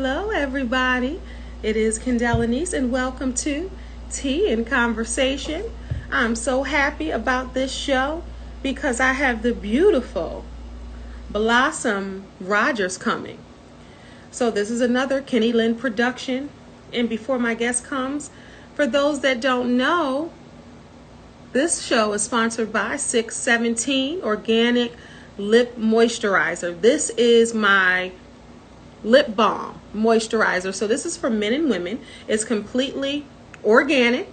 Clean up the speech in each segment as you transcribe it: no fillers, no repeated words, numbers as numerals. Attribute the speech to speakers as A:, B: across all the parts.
A: Hello, everybody. It is Kendell Lenice, and welcome to Tea and Conversation. I'm so happy about this show because I have the beautiful Blossom Rogers coming. So, this is another Kennilen production. And before my guest comes, for those that don't know, this show is sponsored by 617 Organic Lip Moisturizer. This is my lip balm moisturizer. So this is for men and women. It's completely organic.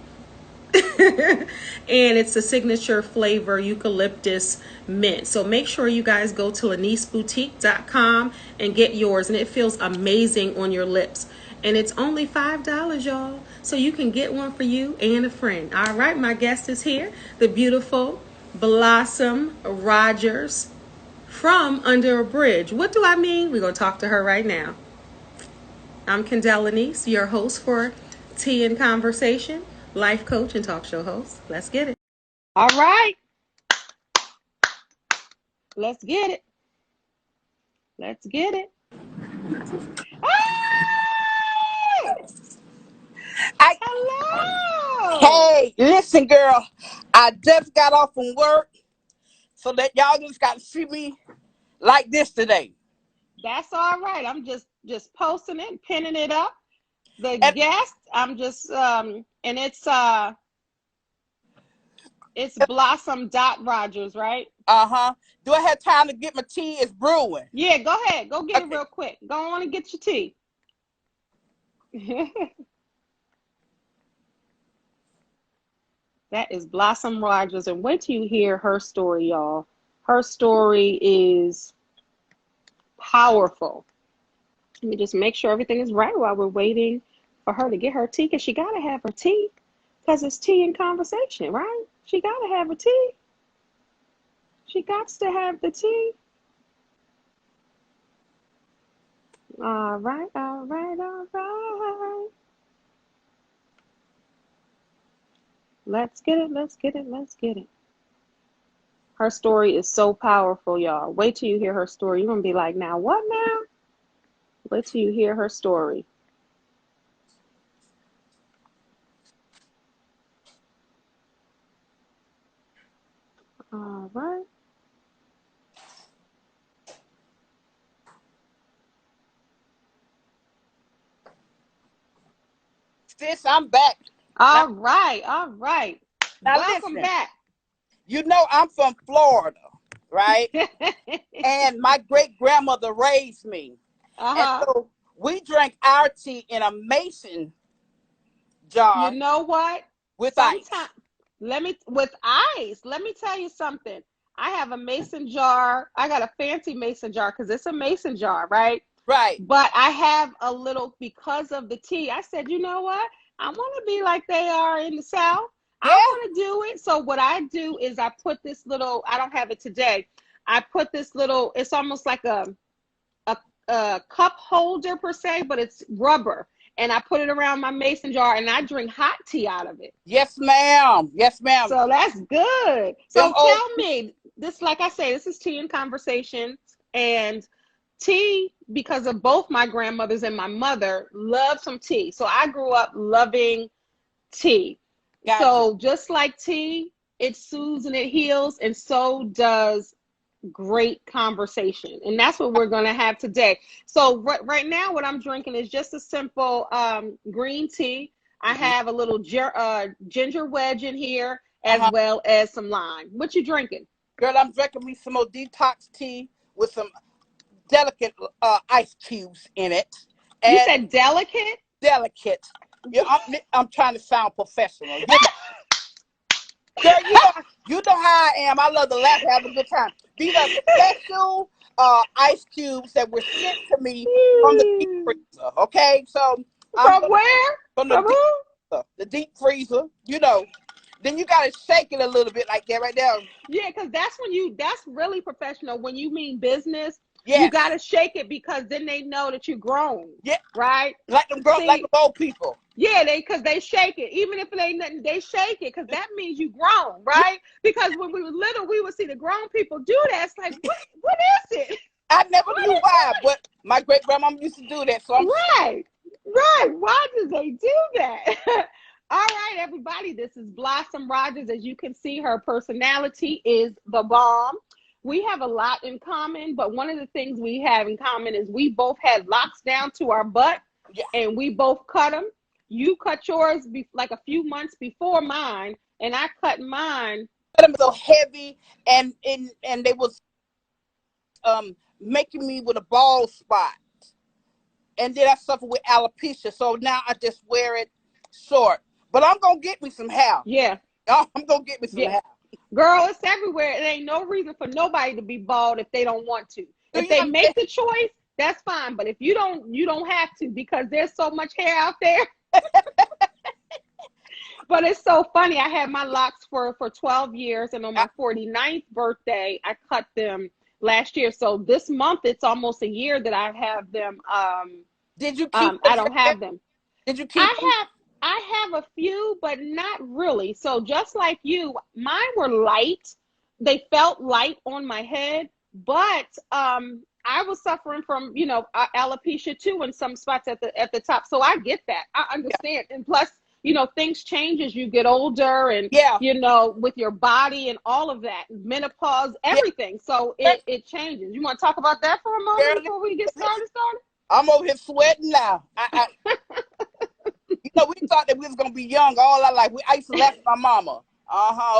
A: And it's a signature flavor eucalyptus mint. So make sure you guys go to leniceboutique.com and get yours. And it feels amazing on your lips. And it's only $5, y'all. So you can get one for you and a friend. All right, my guest is here, the beautiful Blossom Rogers from Under a Bridge. What do I mean? We're going to talk to her right now. I'm Kendell Lenice, your host for Tea and Conversation, life coach and talk show host. Let's get it. All right. Let's get it. Let's get it. Hello.
B: Hey, listen, girl. I just got off from work, so that y'all just got to see me like this today.
A: That's all right. I'm just posting it, pinning it up. The guest, I'm just and it's Blossom Rogers, right?
B: Uh-huh. Do I have time to get my tea? It's brewing.
A: Yeah, go ahead. Go get it real quick. Go on and get your tea. That is Blossom Rogers, and wait till you hear her story, y'all. Her story is powerful. Let me just make sure everything is right while we're waiting for her to get her tea, because she got to have her tea, because it's tea and conversation, right? She got to have her tea. She got to have the tea. All right, all right, all right. Let's get it, let's get it, let's get it. Her story is so powerful, y'all. Wait till you hear her story. You're going to be like, now what now? Wait till you hear her story. All right.
B: Sis, I'm back.
A: All right, all right.
B: Now
A: Welcome
B: listen,
A: back.
B: you know I'm from Florida, right? And my great-grandmother raised me. And so we drank our tea in a mason jar.
A: You know what?
B: With ice.
A: With ice. Let me tell you something. I have a mason jar. I got a fancy mason jar because it's a mason jar, right?
B: Right.
A: But I have a little, because of the tea, I said, you know what? I want to be like they are in the South. Yeah. I want to do it. So what I do is I put this little, I don't have it today. I put this little, it's almost like a cup holder per se, but it's rubber. And I put it around my mason jar and I drink hot tea out of it.
B: Yes, ma'am. Yes, ma'am.
A: So that's good. So tell me, this, like I say, this is Tea and Conversation. And tea, because of both my grandmothers and my mother, love some tea. So I grew up loving tea. Gotcha. So just like tea, it soothes and it heals, and so does great conversation. And that's what we're going to have today. So right now what I'm drinking is just a simple green tea. I have a little ginger wedge in here, as well as some lime. What you drinking?
B: Girl, I'm drinking me some more detox tea with some delicate ice cubes in it. And
A: you said delicate?
B: Delicate. Yeah, I'm trying to sound professional. Girl, you know how I am. I love to laugh and have a good time. These are special ice cubes that were sent to me from the deep freezer. Okay, so
A: from where?
B: From the deep freezer. You know. Then you gotta shake it a little bit like that right there.
A: Yeah, because that's really professional. When you mean business, you gotta shake it, because then they know that you're grown. Yeah. Right?
B: Like them grown, like the old people.
A: Yeah, because they shake it. Even if it ain't nothing, they shake it, because that means you grown, right? Because when we were little, we would see the grown people do that. It's like, what is it?
B: I never knew why, but my great grandmama used to do that. So I'm
C: Right. Right. Why do they do that? All right, everybody. This is Blossom Rogers. As you can see, her personality is the bomb. We have a lot in common, but one of the things we have in common is we both had locks down to our butt,
B: yeah.
C: and we both cut them. You cut yours like a few months before mine, and I cut mine.
B: Them so heavy, and they was making me with a bald spot, and then I suffer with alopecia. So now I just wear it short. But I'm gonna get me some hair.
C: Yeah.
B: I'm gonna get me some hair.
C: Girl, it's everywhere. It ain't no reason for nobody to be bald if they don't want to. If they make the choice, that's fine. But if you don't have to, because there's so much hair out there. But it's so funny. I had my locks for 12 years, and on my 49th birthday, I cut them last year. So this month, it's almost a year that I have them.
B: Did you keep
C: I don't have them.
B: Did you keep
C: I have a few, but not really. So just like you, mine were light. They felt light on my head, but I was suffering from, alopecia too in some spots at the top. So I get that. I understand. And plus, things change as you get older, and with your body and all of that, menopause, everything. So it changes. You want to talk about that for a moment before we get started?
B: I'm over here sweating now. We thought that we was gonna be young all our life. I used to laugh at my mama.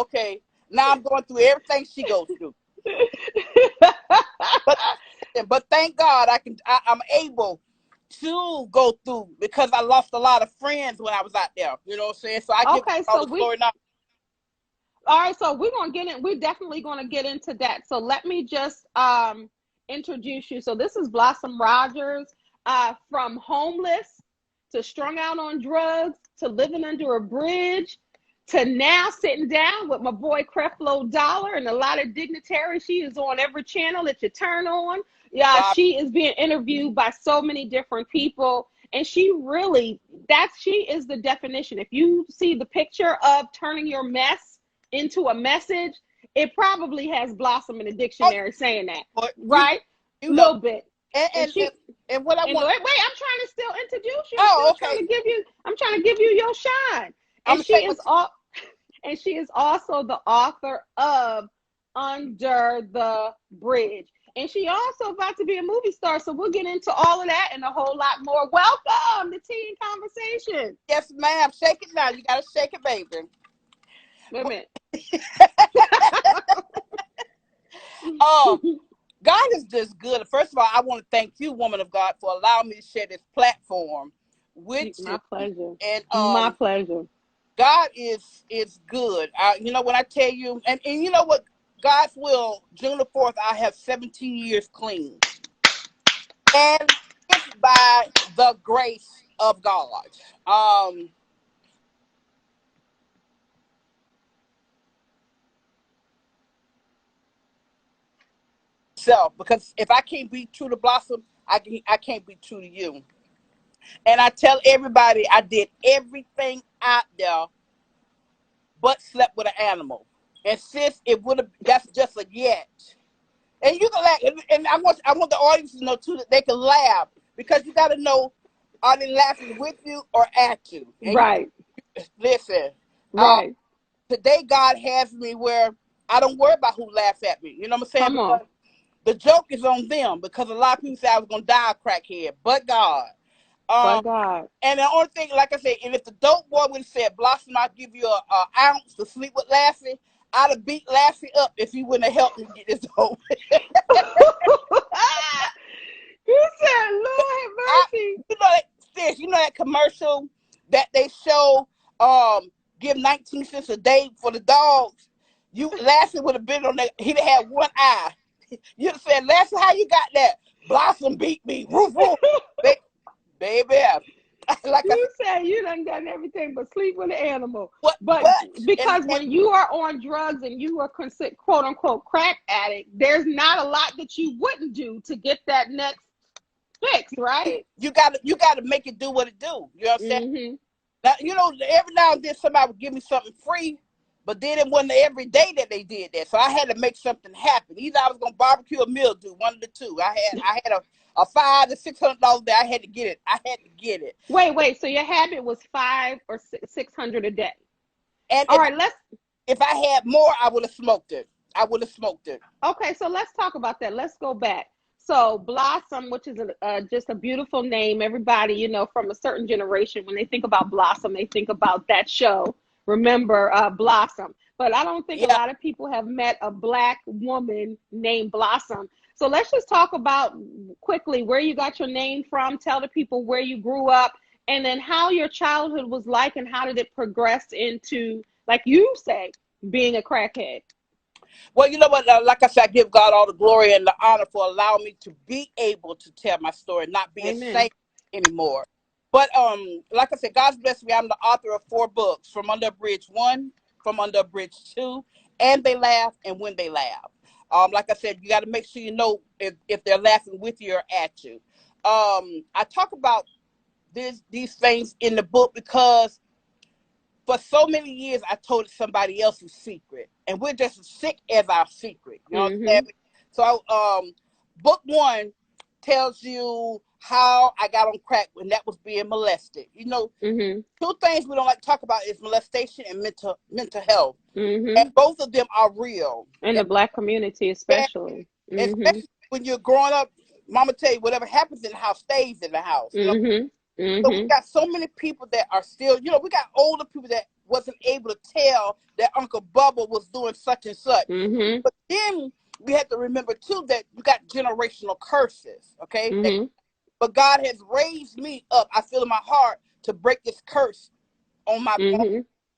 B: Okay. Now I'm going through everything she goes through. but thank God I'm able to go through, because I lost a lot of friends when I was out there. You know what I'm saying? So I give all the story now.
C: All right, so we're definitely gonna get into that. So let me just introduce you. So this is Blossom Rogers, from homeless to strung out on drugs to living under a bridge to now sitting down with my boy Creflo Dollar and a lot of dignitaries. She is on every channel that you turn on. Yeah, she is being interviewed by so many different people, and she is the definition. If you see the picture of turning your mess into a message, it probably has Blossom in the dictionary saying that, right? A little bit.
B: And what I want.
C: Wait, I'm trying to still introduce you. I'm trying to give you your shine. And she is also the author of Under the Bridge. And she also about to be a movie star. So we'll get into all of that and a whole lot more. Welcome to Tea and Conversation.
B: Yes, ma'am. Shake it now. You gotta shake it, baby.
C: Wait a minute.
B: God is just good. First of all, I want to thank you, woman of God, for allowing me to share this platform with you.
C: My pleasure.
B: And
C: my pleasure.
B: God is good. When I tell you, and you know what, God's will, June the 4th, I have 17 years clean. And it's by the grace of God. Because if I can't be true to Blossom, I can't be true to you. And I tell everybody I did everything out there but slept with an animal. And sis, that's just a yet. And you can laugh, and I want the audience to know too that they can laugh, because you got to know, are they laughing with you or at you? And
C: right.
B: Listen.
C: Right.
B: Today God has me where I don't worry about who laughs at me. You know what I'm saying?
C: Come on.
B: The joke is on them, because a lot of people say I was gonna die a crackhead, but God.
C: But God.
B: And the only thing, like I said, and if the dope boy would have said, Blossom, I'll give you an ounce to sleep with Lassie, I'd have beat Lassie up if he wouldn't have helped me get this dope.
C: You said, Lord have mercy.
B: You know that commercial that they show, give 19 cents a day for the dogs? Lassie would have been on that. He'd have had one eye. You'd have said, Lassie, how you got that? Blossom beat me. Woof, woof. Baby. Like
C: you said you done everything but sleep with an animal. But because when you are on drugs and you are considered quote unquote crack addict, there's not a lot that you wouldn't do to get that next fix, right?
B: You gotta make it do what it do. You know what I'm saying? Now, every now and then somebody would give me something free, But then it wasn't every day that they did that. So I had to make something happen. Either I was gonna barbecue or mildew, one of the two. I had a $500 to $600 day. I had to get it. I had to get it.
C: Wait. So your habit was $500 or $600 a day.
B: And
C: all right,
B: if I had more, I would have smoked it.
C: Okay, so let's talk about that. Let's go back. So Blossom, which is just a beautiful name. Everybody, you know, from a certain generation, when they think about Blossom, they think about that show. Remember Blossom. But I don't think a lot of people have met a Black woman named Blossom. So let's just talk about quickly where you got your name from. Tell the people where you grew up, and then how your childhood was like, and how did it progress into, like you say, being a crackhead.
B: Well, you know what? Like I said, I give God all the glory and the honor for allowing me to be able to tell my story, not be ashamed anymore. But like I said, God's blessed me. I'm the author of 4 books: From Under a Bridge 1, From Under a Bridge 2, And They Laugh, and When They Laugh. Like I said, you got to make sure you know if they're laughing with you or at you. I talk about these things in the book because for so many years I told somebody else's secret, and we're just as sick as our secret. You know what I'm saying? So book 1 tells you how I got on crack when that was being molested. You know, 2 things we don't like to talk about is molestation and mental health. And both of them are real.
C: In the Black community, especially.
B: Especially when you're growing up, mama tell you whatever happens in the house stays in the house. You know? So we got so many people that are still, you know, we got older people that wasn't able to tell that Uncle Bubba was doing such and such. But then we have to remember too that we got generational curses, okay? But God has raised me up, I feel in my heart, to break this curse on my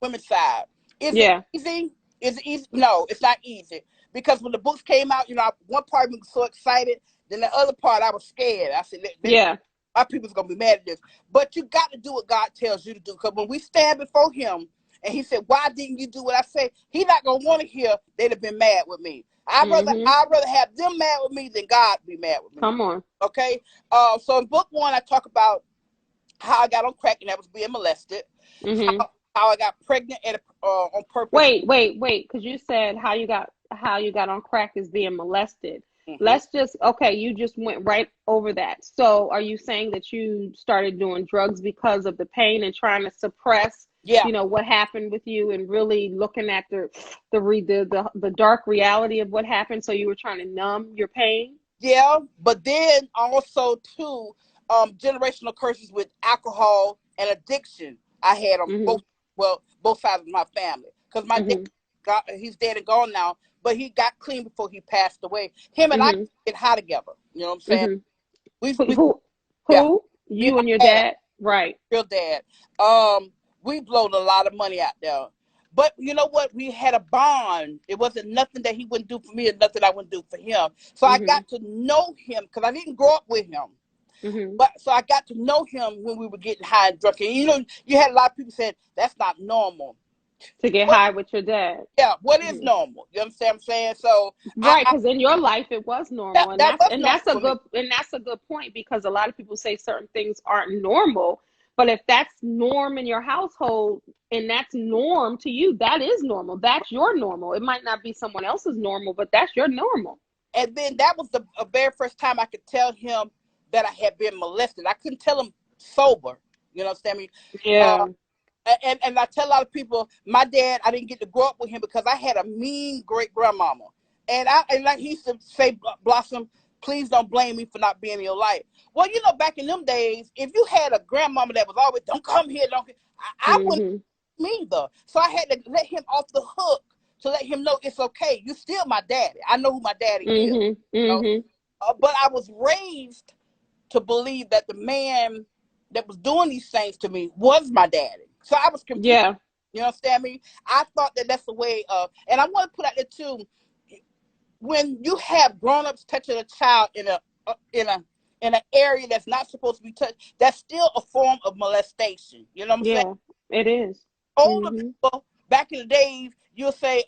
B: women's side. Is it easy? Is it easy? No, it's not easy. Because when the books came out, you know, one part I was so excited, then the other part I was scared. I said, our people's going to be mad at this. But you got to do what God tells you to do. Because when we stand before him, and he said, why didn't you do what I say? He's not going to want to hear they'd have been mad with me. I'd rather have them mad with me than God be mad with me.
C: Come on.
B: Okay? So in book 1, I talk about how I got on crack and I was being molested. How I got pregnant on purpose.
C: Wait, because you said how you got on crack is being molested. Let's just, you just went right over that. So are you saying that you started doing drugs because of the pain and trying to suppress, you know, what happened with you, and really looking at the dark reality of what happened? So you were trying to numb your pain?
B: Yeah, but then also too, generational curses with alcohol and addiction. I had on both sides of my family, because my dad, he's dead and gone now, but he got clean before he passed away. Him and I get high together. You know what I'm saying?
C: Who? You and your dad? Right.
B: Real dad. We blowed a lot of money out there. But you know what? We had a bond. It wasn't nothing that he wouldn't do for me and nothing I wouldn't do for him. So I got to know him, because I didn't grow up with him. But so I got to know him when we were getting high and drunk. And you know, you had a lot of people saying that's not normal
C: to get high with your dad.
B: Yeah, what is normal? You understand what I'm saying? So
C: right, because in your life it was normal, and that's a good point, because a lot of people say certain things aren't normal, but if that's norm in your household and that's norm to you, that is normal. That's your normal. It might not be someone else's normal, but that's your normal.
B: And then that was the very first time I could tell him that I had been molested. I couldn't tell him sober. You know what I'm saying?
C: Yeah.
B: And I tell a lot of people, my dad, I didn't get to grow up with him because I had a mean great grandmama. And like he used to say, Blossom, please don't blame me for not being in your life. Well, you know, back in them days, if you had a grandmama that was always, don't come here, I wouldn't either. So I had to let him off the hook to let him know it's okay. You're still my daddy. I know who my daddy is. You know? But I was raised to believe that the man that was doing these things to me was my daddy. So I was confused.
C: Yeah.
B: You understand me? I thought that that's the way of, and I want to put out there too, when you have grown-ups touching a child in an area that's not supposed to be touched, that's still a form of molestation. You know what I'm saying?
C: Yeah, it is.
B: Older people, back in the days, you'll say,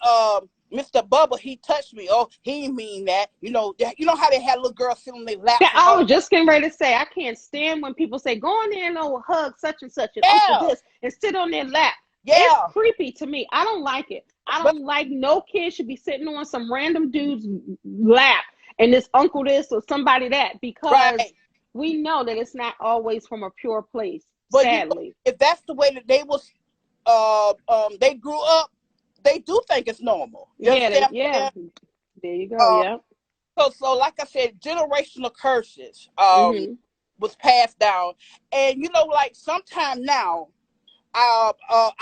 B: Mr. Bubba, he touched me. Oh, he didn't mean that. You know how they had little girls sitting on their lap.
C: Yeah, I was just getting ready to say, I can't stand when people say, go in there and hug such and such and Uncle this and sit on their lap.
B: Yeah.
C: It's creepy to me. I don't like it. I
B: But
C: don't like no kid should be sitting on some random dude's lap and this uncle this or somebody that, because
B: right.
C: we know that it's not always from a pure place,
B: But you know,
C: sadly.
B: if that's the way that they grew up, they do think it's normal. You understand?
C: Yeah. There you go.
B: Uh,
C: Yeah.
B: so like I said, generational curses
C: Mhm.
B: was passed down, and you know, like sometime now, I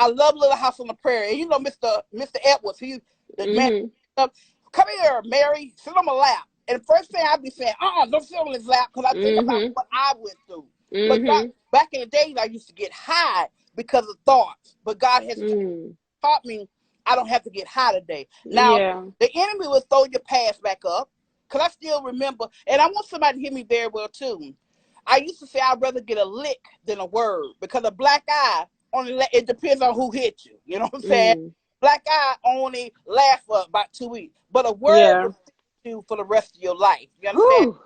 B: love Little House on the Prairie, and you know, Mr. Edwards, the man,
C: Mhm.
B: come here, Mary, sit on my lap. And the first thing I'd be saying, don't sit on his lap, because I think about
C: Mhm.
B: what I went through. But God,
C: Mhm.
B: back in the days, I used to get high because of thoughts. But God has
C: Mm.
B: taught me I don't have to get high today. Now,
C: Yeah.
B: the enemy will throw your past back up, because I still remember, and I want somebody to hear me very well, too. I used to say I'd rather get a lick than a word, because a black eye, it depends on who hit you. You know what I'm saying?
C: Mm.
B: Black eye only lasts for about 2 weeks, but a word
C: Yeah.
B: will stick you for the rest of your life. You understand?
C: Whew.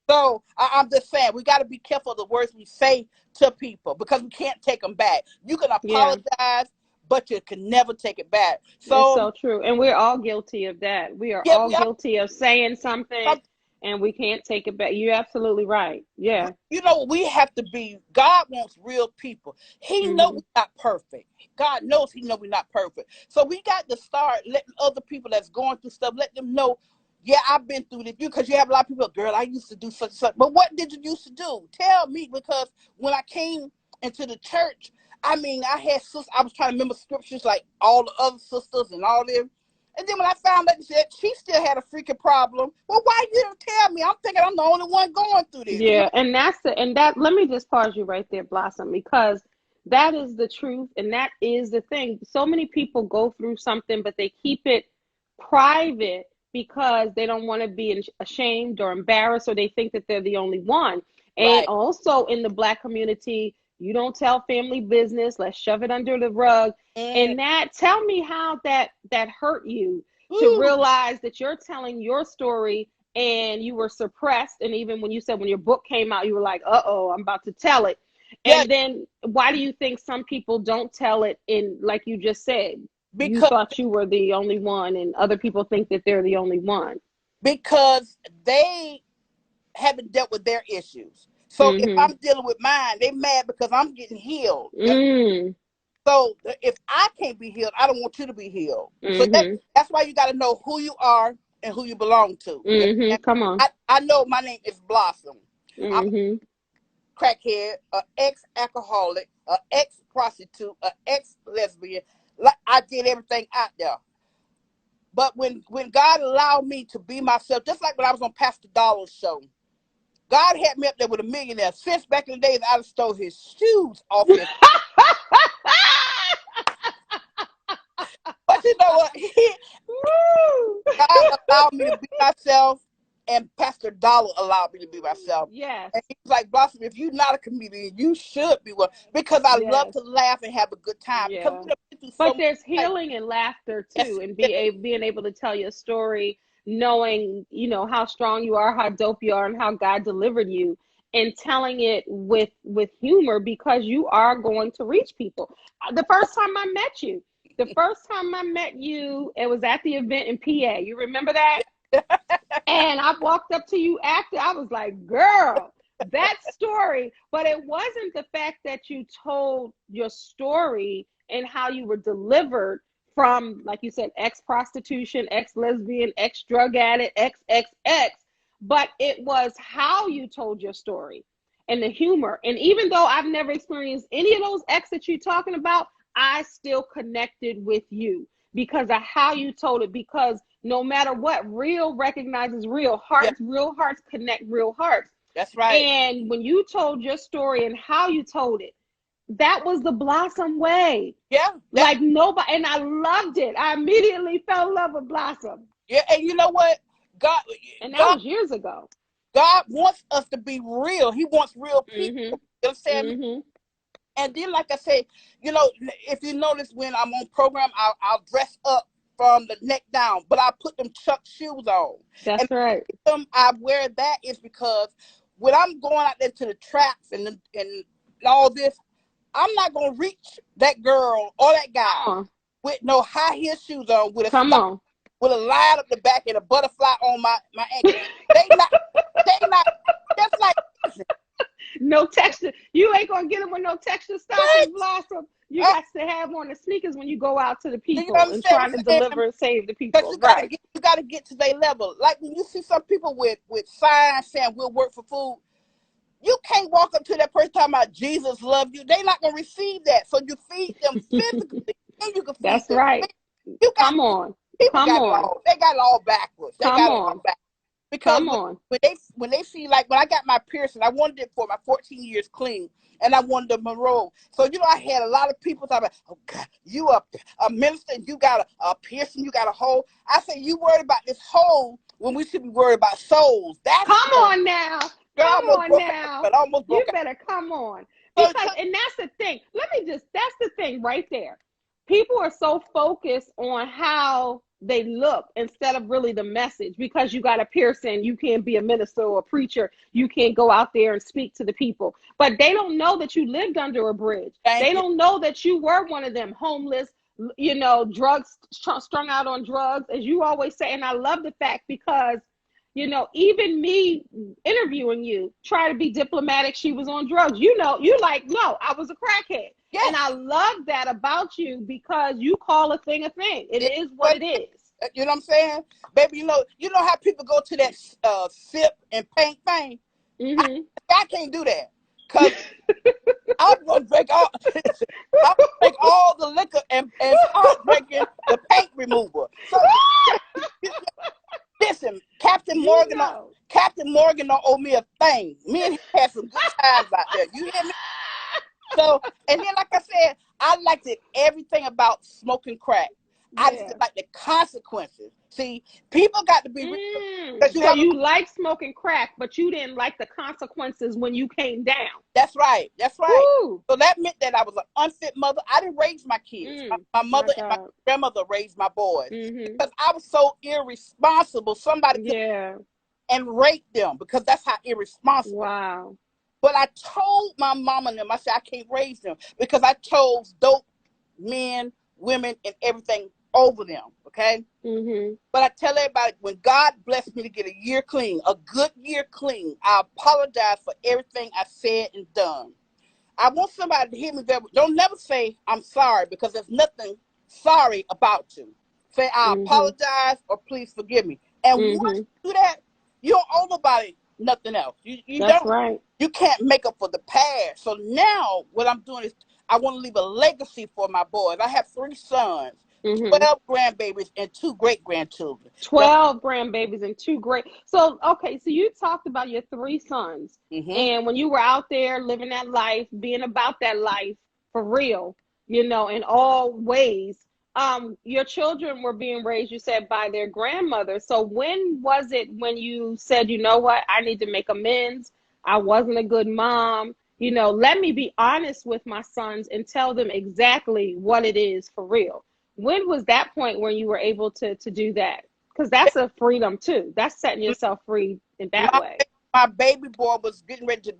B: So I'm just saying we got to be careful of the words we say to people, because we can't take them back. You can
C: Yeah.
B: apologize, but you can never take it back.
C: It's
B: So
C: so true. And we're all guilty of that. We are
B: yeah,
C: all guilty of saying something and we can't take it back. You're absolutely right. Yeah.
B: you know, we have to be. God wants real people. He knows
C: Mhm.
B: we're not perfect. God knows He knows we're not perfect. So we got to start letting other people that's going through stuff, let them know. Yeah, I've been through this. Because you have a lot of people, girl, I used to do such and such. But what did you used to do? Tell me, because when I came into the church, I mean, I had sisters. I was trying to remember scriptures like all the other sisters and all them. And then when I found out that she still had a freaking problem, well, why you didn't tell me? I'm thinking I'm the only one going through this. You know?
C: Yeah, and that let me just pause you right there, Blossom, because that is the truth and that is the thing. So many people go through something, but they keep it private because they don't want to be ashamed or embarrassed, or they think that they're the only one. And
B: Right.
C: also in the Black community, you don't tell family business, let's shove it under the rug.
B: Mm.
C: And that, tell me how that hurt you to
B: Ooh.
C: realize that you're telling your story and you were suppressed. And even when you said when your book came out, you were like, uh-oh, I'm about to tell it.
B: Yeah,
C: And then why do you think some people don't tell it? In, like you just said, you
B: because
C: thought you were the only one and other people think that they're the only one.
B: because they haven't dealt with their issues. So if
C: Mm-hmm.
B: I'm dealing with mine, they mad because I'm getting healed. Yeah.
C: Mm.
B: So if I can't be healed, I don't want you to be healed. So
C: Mm-hmm.
B: that's why you got to know who you are and who you belong to. Yeah.
C: Mm-hmm. Come on.
B: I know my name is Blossom. I'm
C: Mm-hmm.
B: a crackhead, an ex-alcoholic, an ex-prostitute, an ex-lesbian. Like, I did everything out there. But when God allowed me to be myself, just like when I was on Pastor Dollar's show, God had me up there with a millionaire. Since back in the days, I'd have stole his shoes off him. But you know what?
C: Woo!
B: God allowed me to be myself, and Pastor Dollar allowed me to be myself.
C: Yes.
B: And he's like, Blossom, if you're not a comedian, you should be one. Because I love
C: Yes.
B: to laugh and have a good time. Because
C: Yeah.
B: we have been through so
C: But
B: much.
C: there's
B: Like,
C: healing and laughter
B: yes,
C: too, and
B: yes,
C: being able to tell your story, knowing, how strong you are, how dope you are, and how God delivered you, and telling it with humor, because you are going to reach people. The first time I met you, it was at the event in PA. You remember that? And I walked up to you after. I was like, girl, that story. But it wasn't the fact that you told your story and how you were delivered from, like you said, ex-prostitution, ex-lesbian, ex-drug addict, ex, but it was how you told your story and the humor. And even though I've never experienced any of those ex that you're talking about, I still connected with you because of how you told it. Because no matter what, real recognizes real.
B: yes,
C: Real hearts connect real hearts.
B: that's right.
C: And when you told your story and how you told it, that was the Blossom way.
B: Yeah,
C: Like nobody, and I loved it. I immediately fell in love with Blossom.
B: yeah. And you know what? God,
C: And that
B: God,
C: was years ago.
B: God wants us to be real. He wants real people.
C: Mm-hmm.
B: You understand me?
C: Mm-hmm.
B: And then, like I say, if you notice when I'm on program, I'll dress up from the neck down, but I put them Chuck shoes on. And
C: That's right.
B: the reason I wear that is because when I'm going out there to the traps and all this, I'm not gonna reach that girl or that guy with no high heel shoes on, with a line up the back and a butterfly on my ankle. They not. That's like,
C: no texture. You ain't gonna get them with no texture stockings, Blossom. You got to have on the sneakers when you go out to the people and trying to deliver and save the people.
B: You gotta get to their level. Like when you see some people with signs saying we'll work for food, you can't walk up to that person talking about Jesus love you. They're not gonna receive that. So you feed them physically, and you can feed
C: That's
B: them.
C: right. Come on. They
B: got it all backwards. Because when they see, like when I got my piercing, I wanted it for my 14 years clean, and I wanted the Monroe. So I had a lot of people talking about, oh God, you a minister, and you got a piercing, you got a hole. I said, you worried about this hole when we should be worried about souls.
C: Come on now. You better come on. Because, and that's the thing. That's the thing right there. People are so focused on how they look instead of really the message. Because you got a piercing, you can't be a minister or a preacher. You can't go out there and speak to the people. But they don't know that you lived under a bridge. They don't know that you were one of them homeless, drugs, strung out on drugs, as you always say. And I love the fact because, even me interviewing you, try to be diplomatic. She was on drugs. You like, no, I was a crackhead. Yes. And I love that about you because you call a thing a thing. It is what it is.
B: You know what I'm saying? Baby, you know how people go to that sip and paint thing?
C: Mm-hmm.
B: I can't do that. Because I'm going to drink all the liquor and start drinking the paint remover. So, listen, Captain Morgan don't owe me a thing. Me and him had some good times out there. You hear me? So, and then like I said, I liked everything about smoking crack. Yeah. I just like the consequences. See, people got to be real.
C: So you like smoking crack, but you didn't like the consequences when you came down.
B: That's right.
C: Ooh.
B: So that meant that I was an unfit mother. I didn't raise my kids. My mother and my grandmother raised my boys. Because I was so irresponsible. Somebody could and rape them because that's how irresponsible.
C: Wow.
B: But I told my mom and them, I said, I can't raise them because I chose dope men, women, and everything over them, okay? But I tell everybody, when God blessed me to get a year clean, a good year clean, I apologize for everything I said and done. I want somebody to hear me there. Don't never say, I'm sorry, because there's nothing sorry about you. Say, I apologize or please forgive me. And once you do that, you don't owe nobody nothing else.
C: That's right.
B: You can't make up for the past. So now what I'm doing is I want to leave a legacy for my boys. I have 3 sons, 12 grandbabies, and 2 great-grandchildren.
C: 12 grandbabies and 2 great. So, okay, so you talked about your 3 sons. And when you were out there living that life, being about that life for real, in all ways, your children were being raised, you said, by their grandmother. So when was it when you said, you know what, I need to make amends? I wasn't a good mom. Let me be honest with my sons and tell them exactly what it is for real. When was that point when you were able to do that? Because that's a freedom too. That's setting yourself free in that way.
B: My baby boy was getting ready to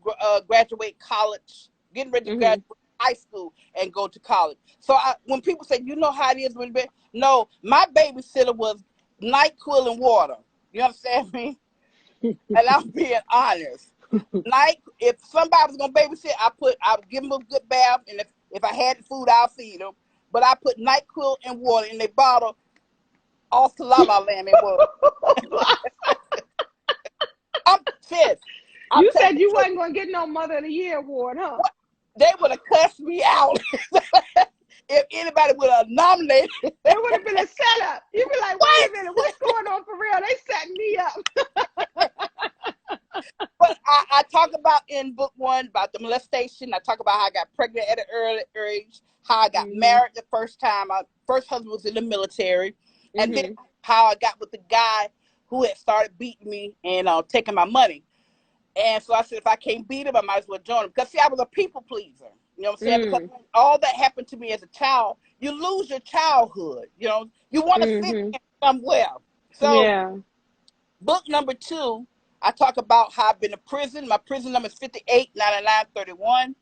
B: graduate college, getting ready to graduate high school and go to college. So when people say, you know how it is when no, my babysitter was NyQuil and water. You understand me? And I'm being honest. If somebody was gonna babysit, I would give them a good bath, and if I had the food, I'll feed them. But I put NyQuil and water in their bottle, off to La La Land. It was. I'm pissed.
C: You said you wasn't gonna get no Mother of the Year award, huh?
B: What? They would have cussed me out. If anybody would have nominated,
C: it would have been a setup. You'd be like, wait a minute, what's going on for real? They setting me up.
B: But I talk about in book 1 about the molestation. I talk about how I got pregnant at an early age, how I got married the first time. My first husband was in the military, and then how I got with the guy who had started beating me and taking my money. And so I said, if I can't beat him, I might as well join him. Because, see, I was a people pleaser. You know what I'm saying? Because all that happened to me as a child, you lose your childhood. You want to fit in somewhere. So book number 2, I talk about how I've been to prison. My prison number is 589931.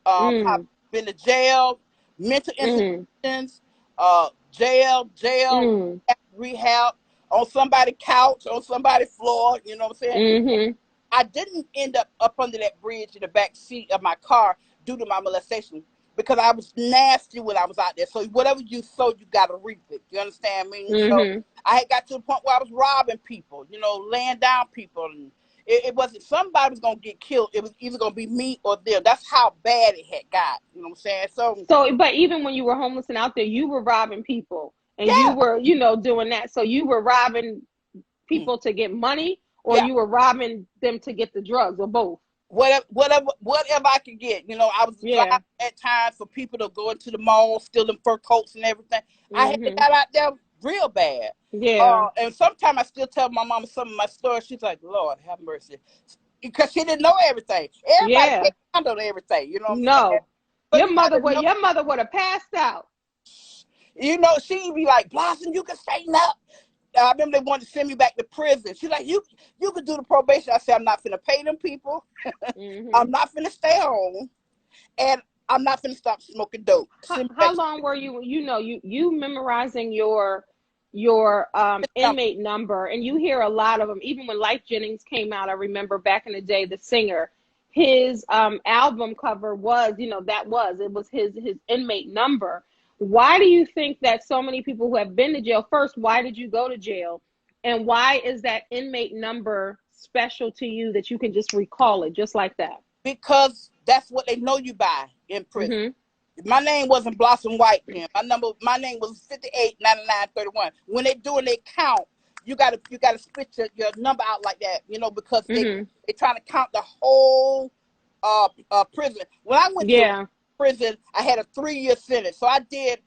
B: I've been to jail, mental institutions, jail, rehab, on somebody's couch, on somebody's floor. You know what I'm saying? I didn't end up under that bridge in the back seat of my car due to my molestation, because I was nasty when I was out there. So whatever you sow, you got to reap it. You understand me? So I had got to the point where I was robbing people, you know, laying down people. And it wasn't somebody was going to get killed. It was either going to be me or them. That's how bad it had got. You know what I'm saying?
C: So, but even when you were homeless and out there, you were robbing people. And you were, you know, doing that. So you were robbing people to get money, or you were robbing them to get the drugs, or both?
B: Whatever I could get. You know, I was driving at times for people to go into the mall, stealing fur coats and everything. I had to get out there real bad. And sometimes I still tell my mama some of my stories. She's like, Lord have mercy, because she didn't know everything. Everybody can't handle everything. You know what I'm saying? So your
C: mother would have passed out.
B: You know, she'd be like, Blossom, you can straighten up. I remember they wanted to send me back to prison. She's like, you could do the probation. I said, I'm not finna pay them people. I'm not finna stay home. And I'm not finna stop smoking dope.
C: How long were you memorizing your inmate number? And you hear a lot of them. Even when Life Jennings came out, I remember back in the day, the singer, his album cover was, it was his inmate number. Why do you think that so many people who have been to jail, first, why did you go to jail? And why is that inmate number special to you that you can just recall it just like that?
B: Because that's what they know you by in prison. My name wasn't Blossom White then. My name was 589931. When they doing their count, you gotta spit your number out like that, because they trying to count the whole prison. When I went to prison, I had a 3-year sentence. So I did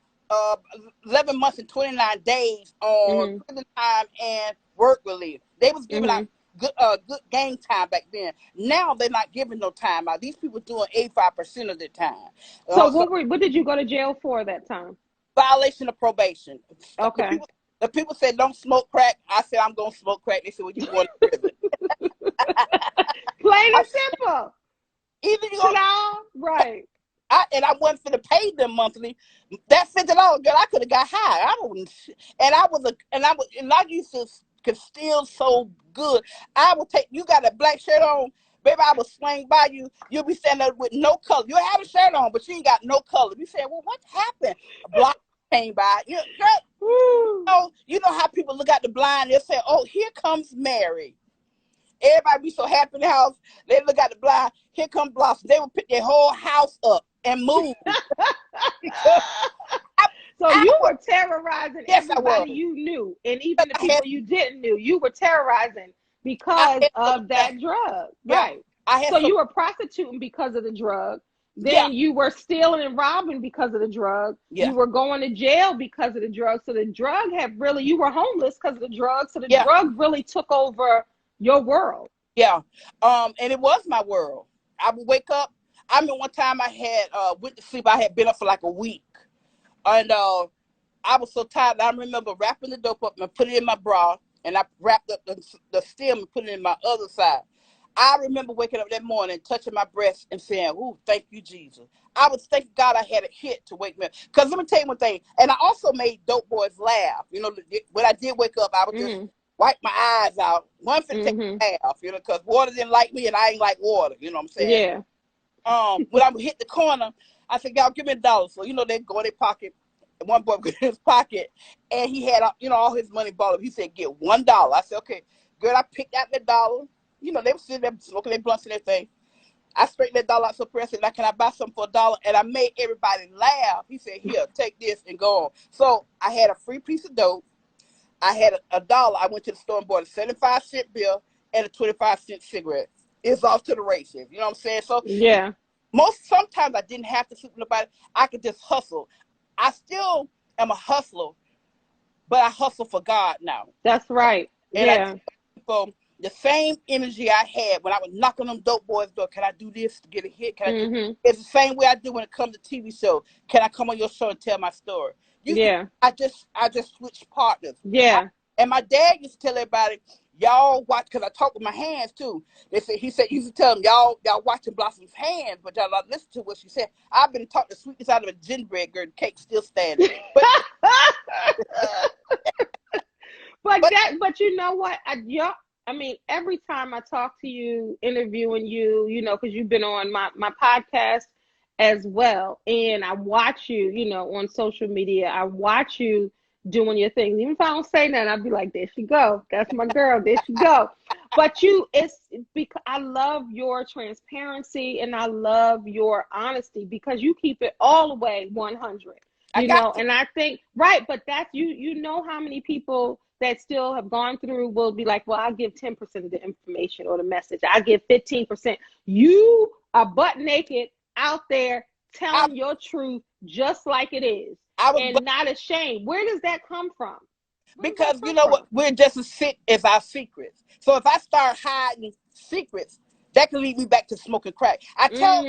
B: 11 months and 29 days on prison time and work relief. They was giving out good game time back then. Now they're not giving no time out. These people doing 85% of their time.
C: So what did you go to jail for that time?
B: Violation of probation.
C: Okay.
B: The people said don't smoke crack. I said I'm gonna smoke crack. They said, well, you going to prison.
C: Plain and simple.
B: Either you
C: right.
B: I wasn't finna pay them monthly. That $50, girl, I could have got high. I used to could steal so good. I would take, you got a black shirt on, baby, I would swing by you. You'll be standing there with no color. You have a shirt on, but you ain't got no color. You say, well, what happened? A block came by. You know how people look at the blind, they'll say, oh, here comes Mary. Everybody be so happy in the house. They look at the blind, here comes Blossom. They would pick their whole house up and move.
C: So you were terrorizing everybody you knew, and even the people you didn't know. You were terrorizing because of that drug, right? So you were prostituting because of the drug. Then you were stealing and robbing because of the drug. You were going to jail because of the drug. So the drug you were homeless because of the drug. So the drug really took over your world. And
B: it was my world. I would wake up. I mean, one time I had went to sleep. I had been up for like a week. And I was so tired. I remember wrapping the dope up and put it in my bra, and I wrapped up the stem and put it in my other side. I remember waking up that morning, touching my breast and saying, ooh, thank you, Jesus. I was thanking God I had a hit to wake me up. Because let me tell you one thing, and I also made dope boys laugh. When I did wake up, I would just wipe my eyes out. One for take a bath, because water didn't like me and I ain't like water, you know what I'm saying? When I would hit the corner, I said, y'all, give me $1. So, they go in their pocket. And one boy got in his pocket, and he had, all his money balled up. He said, get $1. I said, okay. Girl, I picked out the $1. They were sitting there smoking their blunts and everything. I straightened that $1 out so pressed, and can I buy something for $1? And I made everybody laugh. He said, here, take this and go on. So I had a free piece of dope. I had $1. I went to the store and bought a 75-cent bill and a 25-cent cigarette. It's off to the races. You know what I'm saying? So sometimes I didn't have to sleep with nobody. I could just hustle. I still am a hustler, but I hustle for God now.
C: That's right.
B: And the same energy I had when I was knocking them dope boys' door. Can I do this to get a hit? Can I do it's the same way I do when it comes to TV show. Can I come on your show and tell my story? I just switched partners.
C: And
B: my dad used to tell everybody, y'all watch, because I talk with my hands too. He said, you used to tell them, y'all watching Blossom's hands, but y'all not listen to what she said. I've been taught the sweetness out of a gingerbread girl, the cake still standing. But
C: but you know what? I mean, every time I talk to you, interviewing you, you know, because you've been on my podcast as well, and I watch you, you know, on social media. I watch you doing your things. Even if I don't say nothing, I'll be like, there she go. That's my girl. There she go. But it's because I love your transparency and I love your honesty, because you keep it all the way 100. You know, and I think, right, but that's, you know how many people that still have gone through will be like, well, I'll give 10% of the information or the message. I give 15%. You are butt naked out there telling your truth just like it is, and not ashamed. Where does that come from?
B: Because you know what? We're just as sick as our secrets. So if I start hiding secrets, that can lead me back to smoking crack. I tell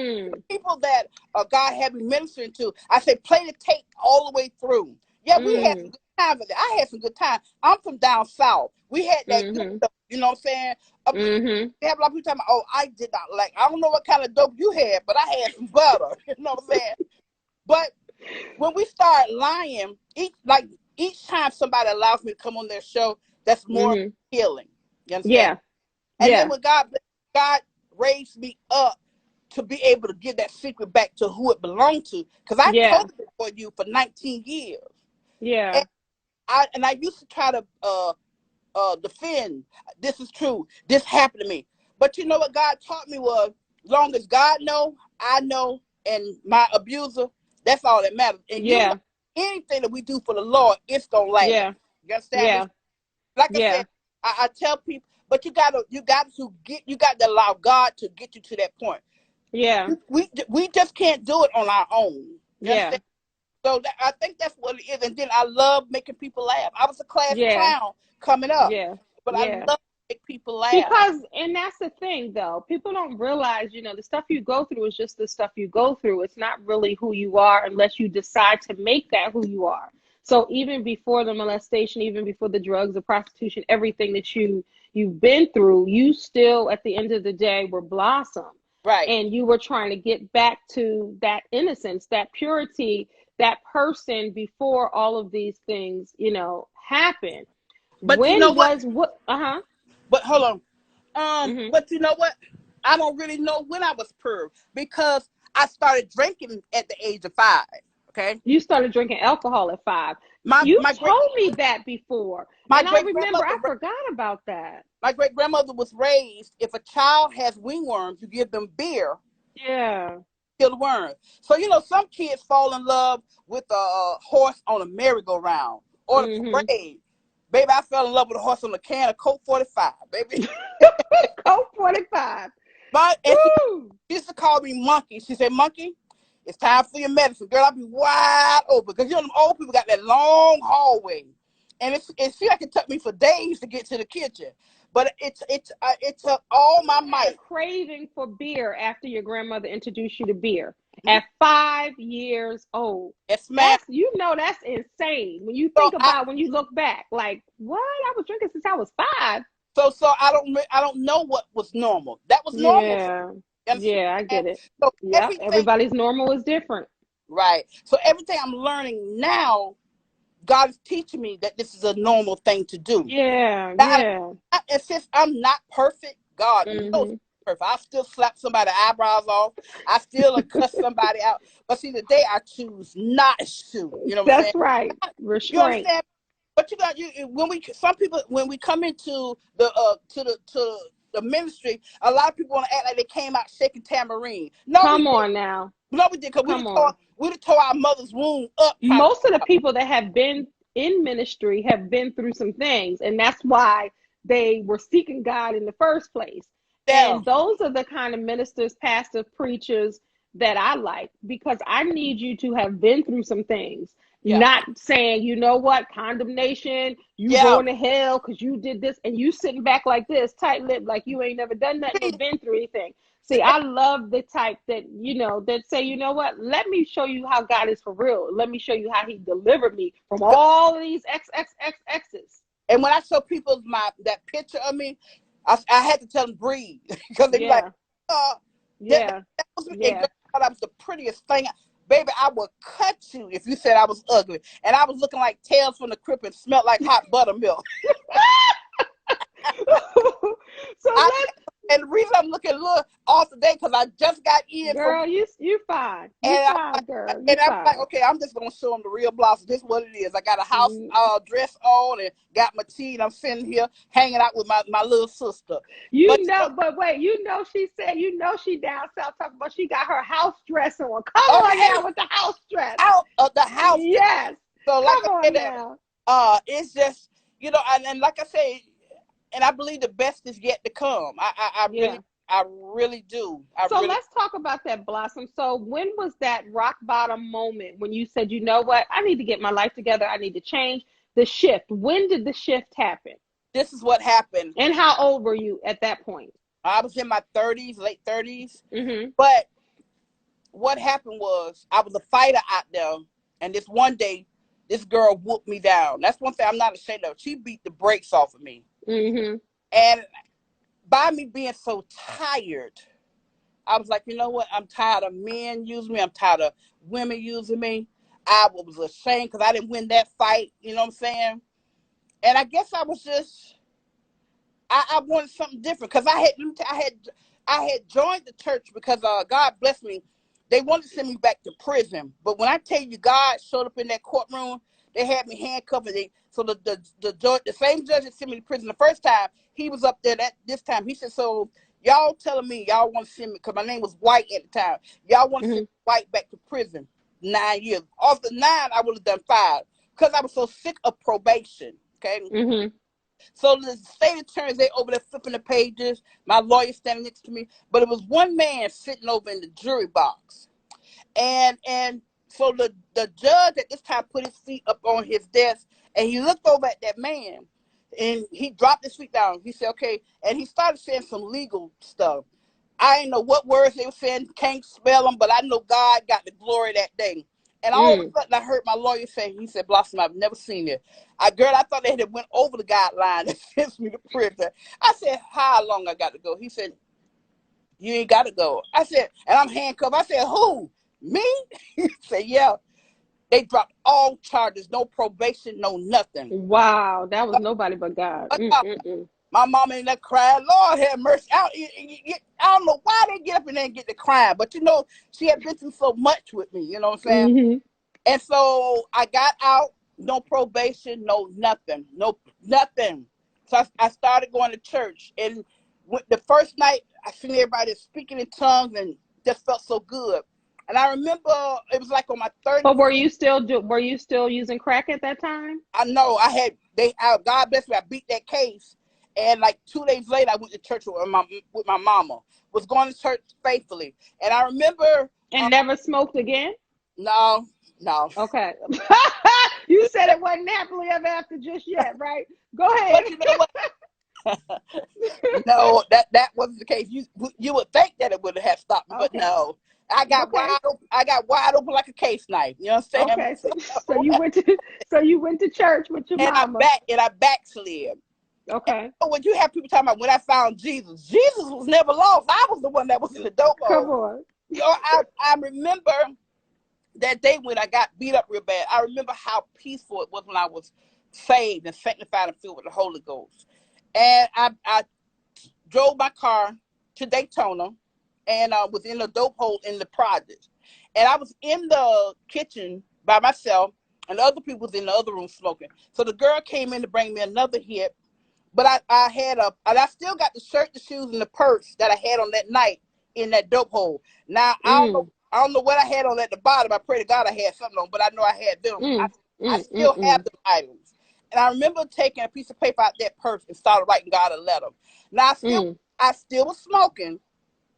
B: people that God had me ministering to, I say, play the tape all the way through. Yeah, we had some good times with it. I had some good times. I'm from down south. We had that good stuff, you know what I'm saying? They have a lot of people talking about, oh, I did not like, I don't know what kind of dope you had, but I had some butter, you know what I'm saying? But when we start lying, each time somebody allows me to come on their show, that's more healing. You understand?
C: Yeah.
B: And then when God raised me up to be able to give that secret back to who it belonged to, because I told it for you for 19 years.
C: Yeah.
B: And I used to try to defend, this is true, this happened to me. But you know what God taught me was, long as God know, I know, and my abuser, that's all that matters. And you know, anything that we do for the Lord, it's gonna last.
C: Yeah.
B: You understand? Like I said, I tell people, but you got to allow God to get you to that point.
C: Yeah.
B: We just can't do it on our own. You understand? So I think that's what it is. And then I love making people laugh. I was a class clown coming up. But I love to make people laugh.
C: Because, and that's the thing though, people don't realize, you know, the stuff you go through is just the stuff you go through. It's not really who you are unless you decide to make that who you are. So even before the molestation, even before the drugs, the prostitution, everything that you've been through, you still at the end of the day were Blossom.
B: Right.
C: And you were trying to get back to that innocence, that purity, that person before all of these things, you know, happened.
B: But
C: when
B: you know
C: was
B: what?
C: Uh-huh.
B: But hold on. But you know what? I don't really know when I was pure, because I started drinking at the age of 5. Okay.
C: You started drinking alcohol at 5. You told me that before. And I remember, I forgot about that.
B: My great grandmother was raised, if a child has wingworms, you give them beer.
C: Yeah.
B: Kill the worms. So, you know, some kids fall in love with a horse on a merry-go-round or the parade. Baby, I fell in love with a horse on a can of Coke 45, baby.
C: Coke 45.
B: But she used to call me Monkey. She said, Monkey, it's time for your medicine. Girl, I'll be wide open. Because, you know, them old people got that long hallway. And it feels like it took me for days to get to the kitchen. But it took all my might.
C: Craving for beer after your grandmother introduced you to beer at 5 years old.
B: Yes, ma'am.
C: You know, that's insane. When you think about, when you look back, like, what? I was drinking since I was 5.
B: So I don't know what was normal. That was normal.
C: Yeah, I get it.
B: So
C: everybody's normal is different.
B: Right. So everything I'm learning now, God is teaching me that this is a normal thing to do. And since I'm not perfect, God knows I'm perfect. I still slap somebody's eyebrows off. I still cuss somebody out. But see, today I choose not to. You know what I'm saying?
C: That's right. Restraint.
B: You understand? But when we come into the ministry, a lot of people want to act like they came out shaking tambourine. No,
C: come on now.
B: No, we did, because we tore our mother's womb up.
C: Most of the people that have been in ministry have been through some things, and that's why they were seeking God in the first place. And those are the kind of ministers, pastors, preachers that I like, because I need you to have been through some things. Not saying, you know what, condemnation, you going to hell because you did this, and you sitting back like this, tight-lipped, like you ain't never done nothing or been through anything. See, I love the type that, you know, that say, you know what, let me show you how God is for real. Let me show you how he delivered me from all of these XXXXs.
B: And when I show people that picture of me, I had to tell them breathe because they be like, that was me. And girl, I thought I was the prettiest thing. Baby, I would cut you if you said I was ugly. And I was looking like Tales from the Crypt and smelled like hot buttermilk. And the reason I'm looking a little off today because I just got in.
C: Girl, you fine. Girl.
B: And I'm like, okay, I'm just gonna show them the real blouse. This is what it is. I got a house dress on and got my tea, and I'm sitting here hanging out with my little sister.
C: But wait, she said, she down south talking about she got her house dress on. Come on now with the house dress.
B: Out of the house.
C: Yes.
B: So like I said, it's just, and like I say, and I believe the best is yet to come. I really do.
C: Let's talk about that, Blossom. So when was that rock bottom moment when you said, you know what, I need to get my life together. I need to change the shift. When did the shift happen?
B: This is what happened.
C: And how old were you at that point?
B: I was in my 30s, late 30s.
C: Mm-hmm.
B: But what happened was I was a fighter out there. And this one day, this girl whooped me down. That's one thing I'm not ashamed of. She beat the brakes off of me.
C: Mm-hmm.
B: And by me being so tired, I was like, you know what? I'm tired of men using me. I'm tired of women using me. I was ashamed because I didn't win that fight. You know what I'm saying? And I guess I was just, I wanted something different because I had joined the church because God bless me. They wanted to send me back to prison. But when I tell you God showed up in that courtroom, they had me handcuffed. So the same judge that sent me to prison the first time, he was up there this time. He said, so y'all telling me y'all want to send me, because my name was White at the time, y'all want to send White back to prison 9 years. Off the 9, I would have done 5 because I was so sick of probation. Okay.
C: Mm-hmm. So
B: the state attorneys, they over there flipping the pages. My lawyer standing next to me. But it was one man sitting over in the jury box. And so the judge at this time put his feet up on his desk, and he looked over at that man, and he dropped his feet down. He said, okay. And he started saying some legal stuff. I didn't know what words they were saying, can't spell them, but I know God got the glory that day. And all of a sudden, I heard my lawyer say, he said, Blossom, I've never seen it. I thought they had went over the guideline and sent me to prison. I said, how long I got to go? He said, you ain't got to go. I said, and I'm handcuffed. I said, who? Me? He said, yeah. They dropped all charges, no probation, no nothing.
C: Wow, that was nobody but God.
B: My mama ain't that crying. Lord have mercy. I don't know why they get up and then get to crying, but she had been through so much with me, you know what I'm saying?
C: Mm-hmm.
B: And so I got out, no probation, no nothing. So I started going to church, and the first night I seen everybody speaking in tongues and just felt so good. And I remember it was like on my 30th.
C: But were you still using crack at that time?
B: I know God bless me, I beat that case. And like 2 days later, I went to church with my mama. Was going to church faithfully. And I remember.
C: And never smoked again?
B: No.
C: Okay. You said it wasn't happily ever after just yet, right? Go ahead.
B: But you know what? No, that wasn't the case. You would think that it would have stopped me, but no. I got wide open like a case knife. You know what I'm saying?
C: Okay. So you went to church with your mama.
B: And I backslid.
C: Okay.
B: But when you have people talking about when I found Jesus was never lost. I was the one that was in the dope hole.
C: Come on.
B: I remember that day when I got beat up real bad. I remember how peaceful it was when I was saved and sanctified and filled with the Holy Ghost. And I drove my car to Daytona and was in a dope hole in the projects. And I was in the kitchen by myself, and the other people was in the other room smoking. So the girl came in to bring me another hit. But I still got the shirt, the shoes, and the purse that I had on that night in that dope hole. Now, I don't know what I had on at the bottom. I pray to God I had something on, but I know I had them. I still have the items. And I remember taking a piece of paper out that purse and started writing God a letter. Now, I still was smoking.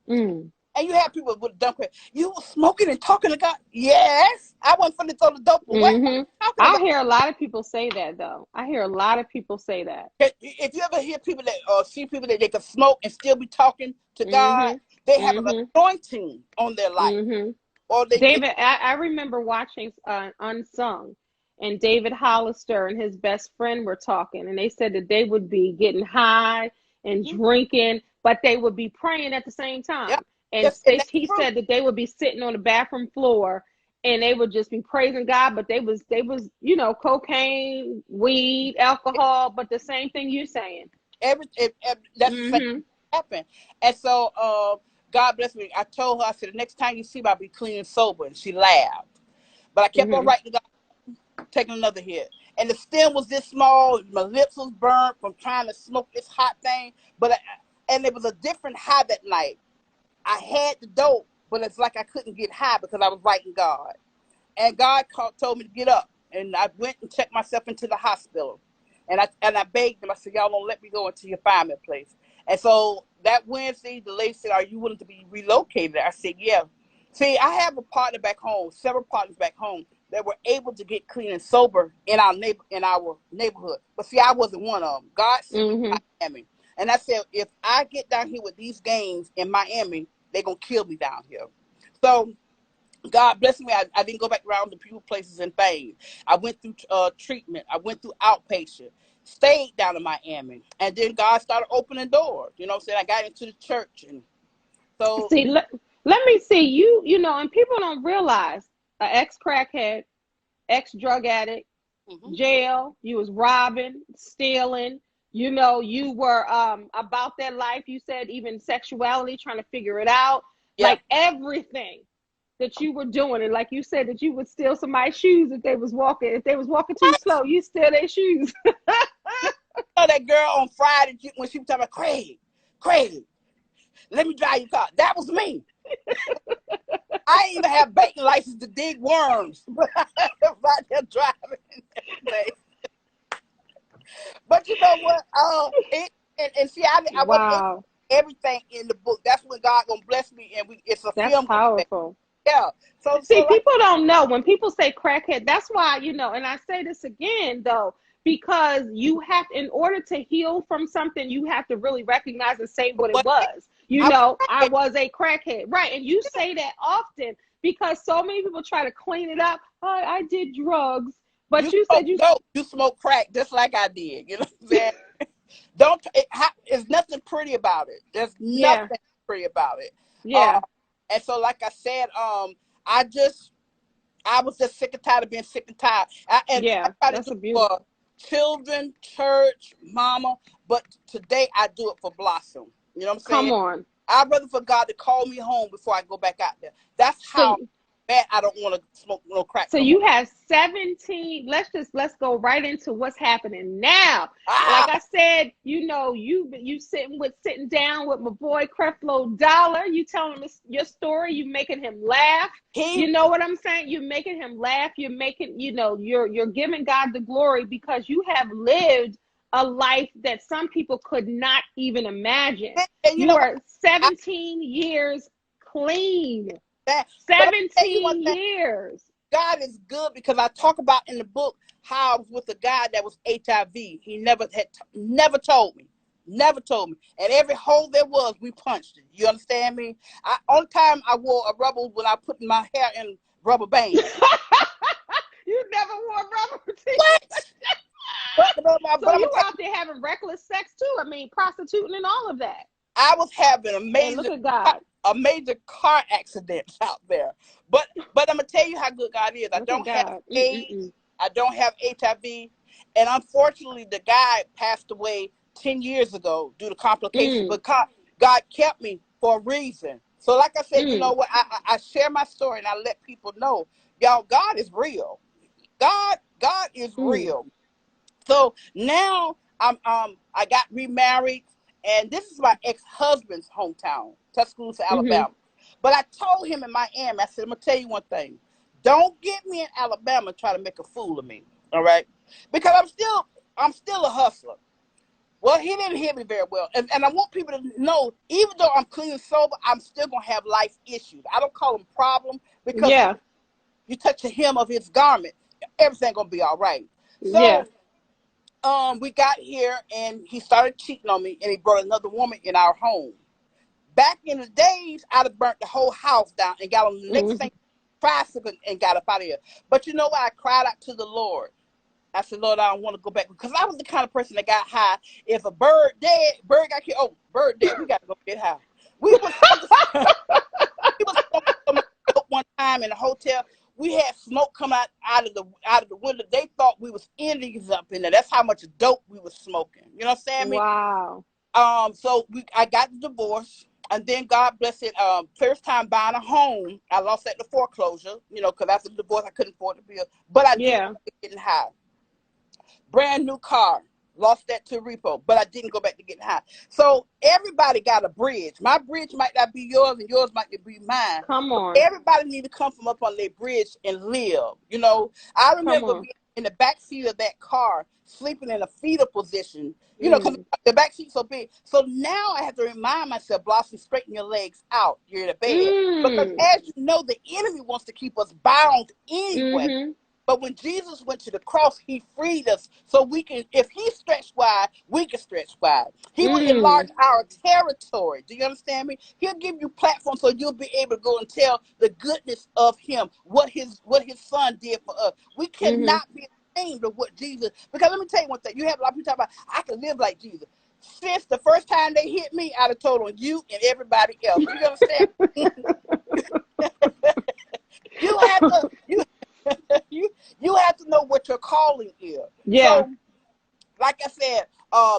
B: And you have people with dump it. You were smoking and talking to God? Yes. I wasn't finna throw the dope away.
C: I hear a lot of people say that, though. I hear a lot of people say that.
B: If you ever hear people that or see people that they can smoke and still be talking to God, they have an anointing on their life. Or
C: David, I remember watching Unsung, and David Hollister and his best friend were talking, and they said that they would be getting high and drinking, but they would be praying at the same time.
B: Yep.
C: And
B: Yes, and that's
C: he
B: true.
C: said that they would be sitting on the bathroom floor and they would just be praising God, but they was, you know, cocaine, weed, alcohol, but the same thing you're saying.
B: That's the same happened. And so God bless me. I told her, I said, the next time you see me, I'll be clean and sober. And she laughed. But I kept on writing, taking another hit. And the stem was this small. My lips was burnt from trying to smoke this hot thing. And it was a different high that night. I had the dope, but it's like I couldn't get high because I was writing God. And God told me to get up. And I went and checked myself into the hospital. And I begged them. I said, y'all don't let me go until you find me a place. And so that Wednesday, the lady said, are you willing to be relocated? I said, yeah. See, I have a partner back home, several partners back home that were able to get clean and sober in our neighborhood. But see, I wasn't one of them. God sent me to Miami. And I said, if I get down here with these gangs in Miami, they're going to kill me down here. So God bless me. I didn't go back around to people, places, and things. I went through treatment. I went through outpatient. Stayed down in Miami. And then God started opening doors. You know what I'm saying? I got into the church. And so.
C: See, let me see. You know, and people don't realize an ex-crackhead, ex-drug addict, jail, you was robbing, stealing. You know, you were about that life. You said even sexuality, trying to figure it out. Yep. Like everything that you were doing. And like you said, that you would steal somebody's shoes if they was walking. If they was walking too slow, you steal their shoes.
B: That girl on Friday when she was talking about Craig, let me drive your car. That was me. I ain't even have bacon license to dig worms, but I was out there driving. But you know what? And see, I wasn't everything in the book. That's when God gonna bless me, and it's a
C: that's
B: film.
C: Powerful.
B: Yeah. So
C: see, people don't know when people say crackhead. That's why, you know, and I say this again though, because you have, in order to heal from something, you have to really recognize and say what it was. You know, I was a crackhead, right? And you say that often because so many people try to clean it up. Oh, I did drugs, but you said
B: you smoke crack just like I did. You know what I'm saying? There's nothing pretty about it. There's nothing pretty about it.
C: Yeah.
B: And so, like I said, I was just sick and tired of being sick and tired. I try to do it for children, church, mama, but today I do it for Blossom. You know what I'm saying?
C: Come on.
B: I'd rather for God to call me home before I go back out there. That's how bad I don't want to smoke no crack.
C: So you have 17. Let's go right into what's happening now. Like I said, you know, you sitting down with my boy Creflo Dollar. You telling him your story. You making him laugh. You know what I'm saying? You're making him laugh. You're making, you know, you're giving God the glory because you have lived a life that some people could not even imagine. And you are 17 years clean. 17 years.
B: God is good because I talk about in the book how I was with a guy that was HIV. He never told me. And every hole there was, we punched it. You understand me? Only time I wore a rubber when I put my hair in rubber bands.
C: You never wore rubber teeth.
B: What?
C: So you were out there having reckless sex too. I mean, prostituting and all of that.
B: I was having a major car accident out there. But I'm gonna tell you how good God is. I don't have AIDS. I don't have HIV. And unfortunately the guy passed away 10 years ago due to complications. But God kept me for a reason. So like I said, you know what, I share my story and I let people know, y'all, God is real. God is real. So now I got remarried, and this is my ex-husband's hometown, Tuscaloosa, Alabama. But I told him in Miami, I said, I'm gonna tell you one thing. Don't get me in Alabama and try to make a fool of me. All right? Because I'm still a hustler. Well, he didn't hear me very well. And I want people to know, even though I'm clean and sober, I'm still gonna have life issues. I don't call them problems because you touch the hem of his garment, everything gonna be all right. So we got here and he started cheating on me and he brought another woman in our home. Back in the days, I'd have burnt the whole house down and got on the next thing tricycle and got up out of here. But you know what? I cried out to the Lord. I said, Lord, I don't want to go back, because I was the kind of person that got high. If a bird dead, bird got killed, oh, bird dead, we got to go get high. We was smoking so much dope one time in a hotel. We had smoke come out of the window. They thought we was Indians up in there. That's how much dope we was smoking. You know what I'm saying?
C: Wow.
B: So I got the divorce, and then God bless it. First time buying a home, I lost at the foreclosure. You know, because after the divorce, I couldn't afford the bill. But I did getting high. Brand new car, lost that to repo, but I didn't go back to getting high. So everybody got a bridge. My bridge might not be yours, and yours might not be mine.
C: Come on.
B: Everybody need to come from up on their bridge and live. You know, I remember being in the back seat of that car, sleeping in a fetal position. You know, because the back seat's so big. So now I have to remind myself, Blossom, straighten your legs out. You're in a bed. Because as you know, the enemy wants to keep us bound anyway. But when Jesus went to the cross, he freed us so we can, if he stretched wide, we can stretch wide. He will enlarge our territory. Do you understand me? He'll give you platform so you'll be able to go and tell the goodness of him, what his son did for us. We cannot be ashamed of what Jesus, because let me tell you one thing. You have a lot of people talking about, I can live like Jesus. Since the first time they hit me, I'd have told on you and everybody else. You understand? You have to, you have to know what your calling is.
C: Yeah.
B: So, like I said,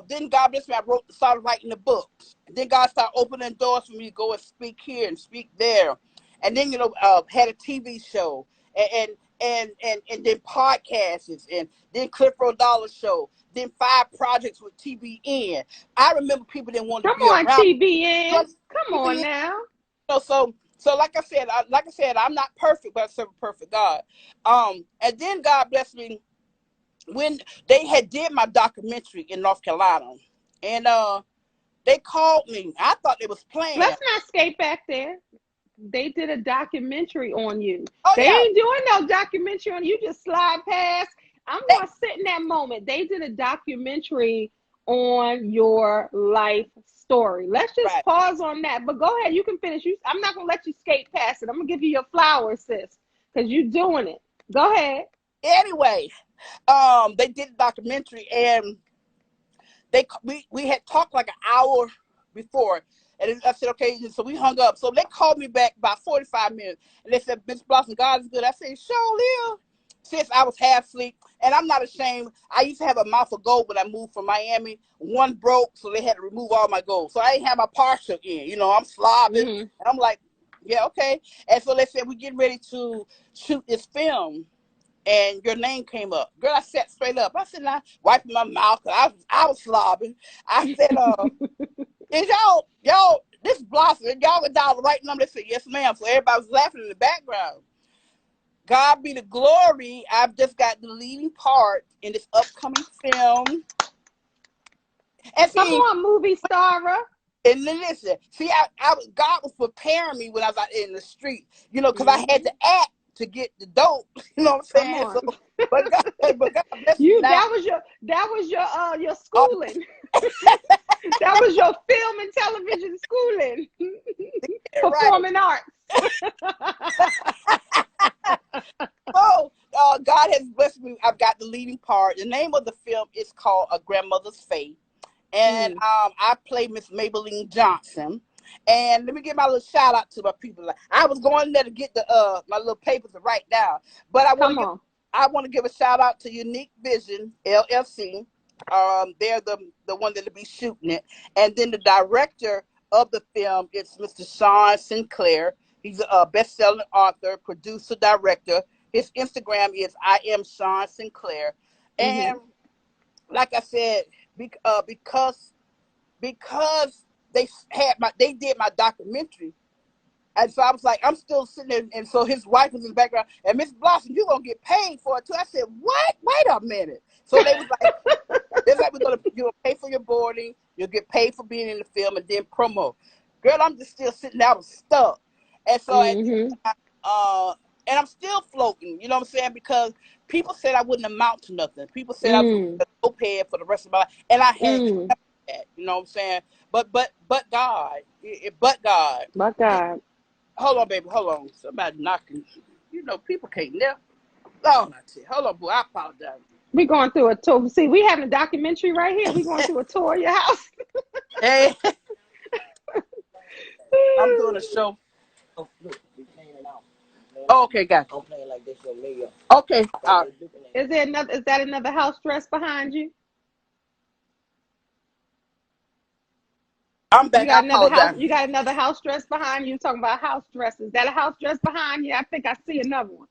B: then God bless me, I started writing the books. And then God started opening doors for me to go and speak here and speak there. And then, had a TV show and then podcasts, and then Clifford Dollar Show, then 5 projects with TBN. I remember people didn't want to be around.
C: TBN. Come on now.
B: So like I said, I'm not perfect, but I serve a perfect God. And then God bless me when they had did my documentary in North Carolina, and they called me. I thought they was playing.
C: Let's not skate back there. They did a documentary on you.
B: Oh,
C: they ain't doing no documentary on you. Just slide past. I'm going to sit in that moment. They did a documentary on your life story. Let's just pause on that. But go ahead. You can finish. I'm not going to let you skate past it. I'm going to give you your flowers, sis, because you're doing it. Go ahead.
B: Anyway, they did a documentary, and we had talked like an hour before. And I said, okay, so we hung up. So they called me back about 45 minutes. And they said, Miss Blossom, God is good. I said, sure, Leah. Since I was half asleep, and I'm not ashamed. I used to have a mouth of gold when I moved from Miami. One broke, so they had to remove all my gold. So I didn't have my partial in. I'm slobbing. And I'm like, yeah, okay. And so they said, we're getting ready to shoot this film. And your name came up. Girl, I sat straight up. I said, wiping my mouth, because I was slobbing. I said, is y'all, this Blossom, y'all would dial the right number? They said, yes, ma'am. So everybody was laughing in the background. God be the glory. I've just got the leading part in this upcoming film. And
C: come on, movie star.
B: And then listen, see, God was preparing me when I was out in the street, because I had to act to get the dope. You know what I'm saying? So, but God bless you.
C: That was your schooling. That was your film and television schooling. Performing arts.
B: So God has blessed me. I've got the leading part. The name of the film is called A Grandmother's Faith. And I play Miss Maybelline Johnson. And let me give my little shout out to my people. I was going there to get the my little papers to write down. But I want to give a shout out to Unique Vision LLC. They're the one that'll be shooting it. And then the director of the film is Mr. Sean Sinclair. He's a best-selling author, producer, director. His Instagram is I am Sean Sinclair. And like I said, because they did my documentary, and so I was like, I'm still sitting there, and so his wife was in the background, and Miss Blossom, you're gonna get paid for it too. I said, what? Wait a minute. So they was like, you'll pay for your boarding, you'll get paid for being in the film, and then promo. Girl, I'm just still sitting there, I was stuck. And so and I'm still floating, you know what I'm saying? Because people said I wouldn't amount to nothing. People said I was a dope head for the rest of my life, and I had to have that, you know what I'm saying? But God, but God.
C: But God.
B: Hold on, baby, hold on. Somebody knocking. You know, people can't never. Oh, that's it. Hold on, boy. I apologize.
C: We're going through a tour. See, we having a documentary right here. We're going through a tour of your house.
B: Hey, I'm doing a show. Oh, look, we playing it out. Oh, okay, got you. I'm playing like this your mayor. Okay.
C: Is that another house dress behind you?
B: I'm back.
C: You got another house.
B: Apologize.
C: You got another house dress behind you. Talking about house dresses. Is that a house dress behind you? I think I see another one.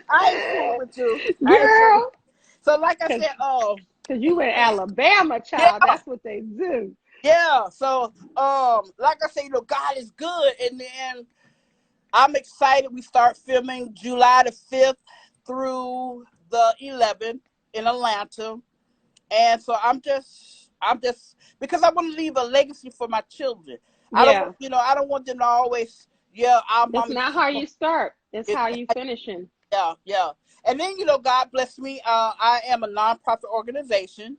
B: I ain't cool with you,
C: girl.
B: So, like I said,
C: because you in Alabama, child.
B: Yeah.
C: That's what they do.
B: Yeah. So, like I said, you know, God is good, and then I'm excited. We start filming July the 5th through the 11th in Atlanta. And so I'm just because I want to leave a legacy for my children.
C: Yeah.
B: I don't want them to always,
C: It's not how you start. It's how you finishing.
B: Yeah. And then, God bless me. I am a nonprofit organization,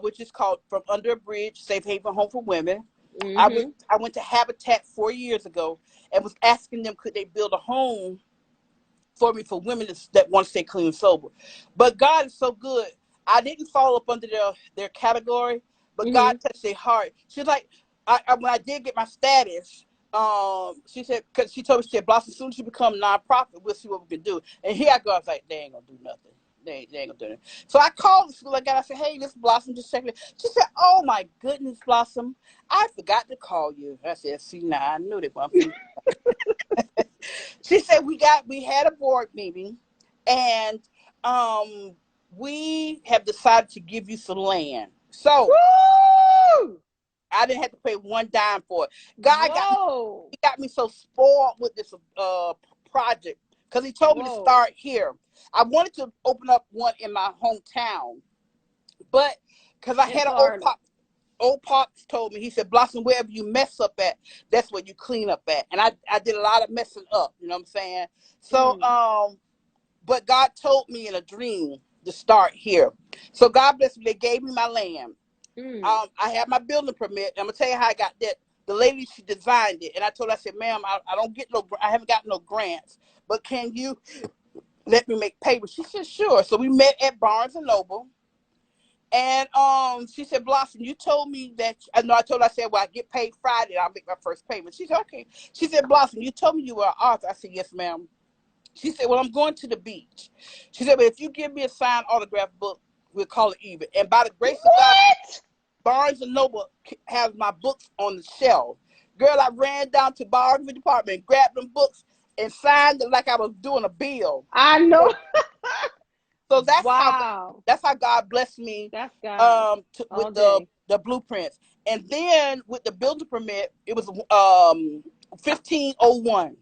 B: which is called From Under a Bridge, Safe Haven Home for Women.
C: Mm-hmm.
B: I went to Habitat 4 years ago and was asking them, could they build a home for me for women that want to stay clean and sober. But God is so good. I didn't fall up under their category, but
C: Mm-hmm.
B: God touched their heart. She's like, when I did get my status, she said, because she told me, she said, Blossom, as soon as you become nonprofit, we'll see what we can do. And here I go. I was like, they ain't going to do nothing. They ain't going to do anything. So I called the school. I said, hey, this Blossom, just checking it. She said, oh, my goodness, Blossom, I forgot to call you. I said, see, now I knew that one. She said, we had a board meeting, and we have decided to give you some land. So
C: woo!
B: I didn't have to pay one dime for it. God got me so spoiled with this project because he told me to start here. I wanted to open up one in my hometown, but because I had an old pops told me, he said, Blossom, wherever you mess up at, that's where you clean up at. And I did a lot of messing up, you know what I'm saying? So, but God told me in a dream to start here. So God bless me, they gave me my land. I have my building permit. I'm gonna tell you how I got that. The lady, she designed it, and I told her, I said, ma'am, I haven't got no grants, but can you let me make paper? She said, sure. So we met at Barnes and Noble. And she said, Blossom, you told me that, I told her, I said, well, I get paid Friday, I'll make my first payment. She said, okay. She said, Blossom, you told me you were an author. I said, yes, ma'am. She said, well, I'm going to the beach. She said, but if you give me a signed autograph book, we'll call it even. And by the grace of God, Barnes and Noble has my books on the shelf. Girl, I ran down to biography department and grabbed them books and signed it like I was doing a bill.
C: I know.
B: So that's how God blessed me.
C: That's God.
B: With the blueprints. And then with the building permit, it was 1501.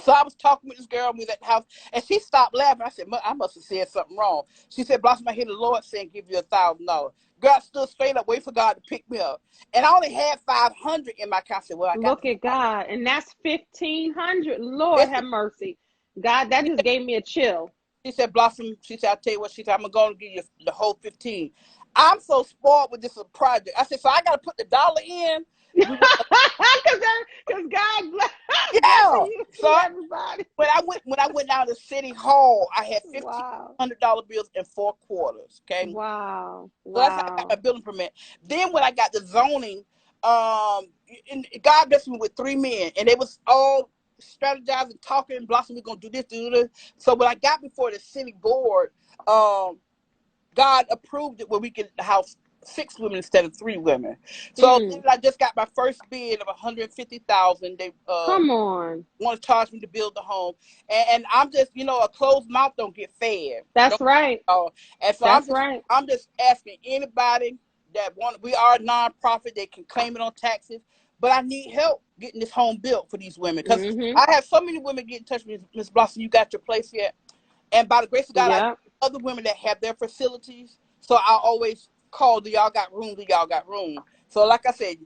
B: So I was talking with this girl we was at the house, and she stopped laughing. I said, I must have said something wrong. She said, Blossom, I hear the Lord saying give you $1,000. Girl, I stood straight up, wait for God to pick me up. And I only had 500 in my account. I said, well, I got
C: look at God. And that's 1,500. Lord have mercy. God, that just gave me a chill.
B: She said, Blossom, she said, I'll tell you what, she said, I'm going to give you the whole 15. I'm so spoiled with this project. I said, so I got to put the dollar in?
C: Because God bless
B: so
C: everybody.
B: When I went down to City Hall, I had $1,500 bills in 4 quarters. Okay.
C: Wow.
B: So that's how I got my building permit. Then when I got the zoning, and God blessed me with 3 men, and they was all strategizing, talking, Blossom, we're gonna do this. So when I got before the city board, God approved it where we could house 6 women instead of 3 women. So then I just got my first bid of $150,000. They
C: come on,
B: want to charge me to build the home, and I'm just, a closed mouth don't get fed.
C: That's right.
B: And so I'm just asking anybody that we are a nonprofit, they can claim it on taxes, but I need help getting this home built for these women because I have so many women get in touch with me, Ms. Blossom, you got your place yet? And by the grace of God, I have other women that have their facilities, so I always call, do y'all got room? So like I said,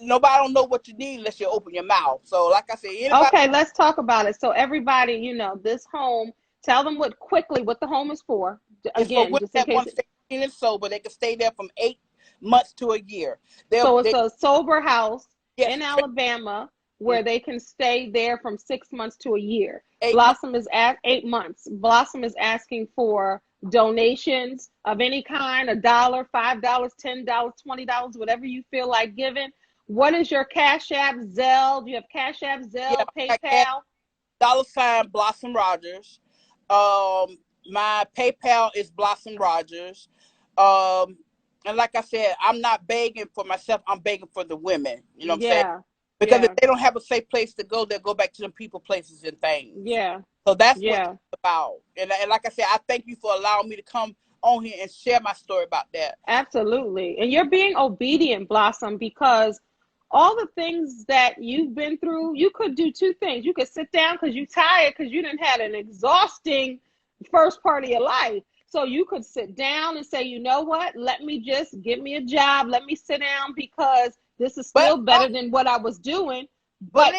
B: nobody don't know what you need unless you open your mouth. So like I said,
C: okay, let's talk about it. So everybody, this home, tell them what the home is for. Again,
B: for just in case. Want to stay clean and sober, they can stay there from 8 months to a year.
C: So it's a sober house in Alabama where they can stay there from 6 months to a year.
B: 8 months.
C: Blossom is at 8 months. Blossom is asking for donations of any kind, $1, $5, $10, $20, whatever you feel like giving. What is your Cash App, Zelle? Do you have Cash App, Zelle, PayPal?
B: $ Blossom Rogers. My PayPal is Blossom Rogers. And like I said, I'm not begging for myself. I'm begging for the women. You know what I'm saying? Because if they don't have a safe place to go, they'll go back to them people, places, and things.
C: Yeah.
B: So that's what it's about. And like I said, I thank you for allowing me to come on here and share my story about that.
C: Absolutely. And you're being obedient, Blossom, because all the things that you've been through, you could do two things. You could sit down because you're tired, because you didn't have an exhausting first part of your life. So you could sit down and say, you know what, let me just give me a job. Let me sit down because this is still better than what I was doing. But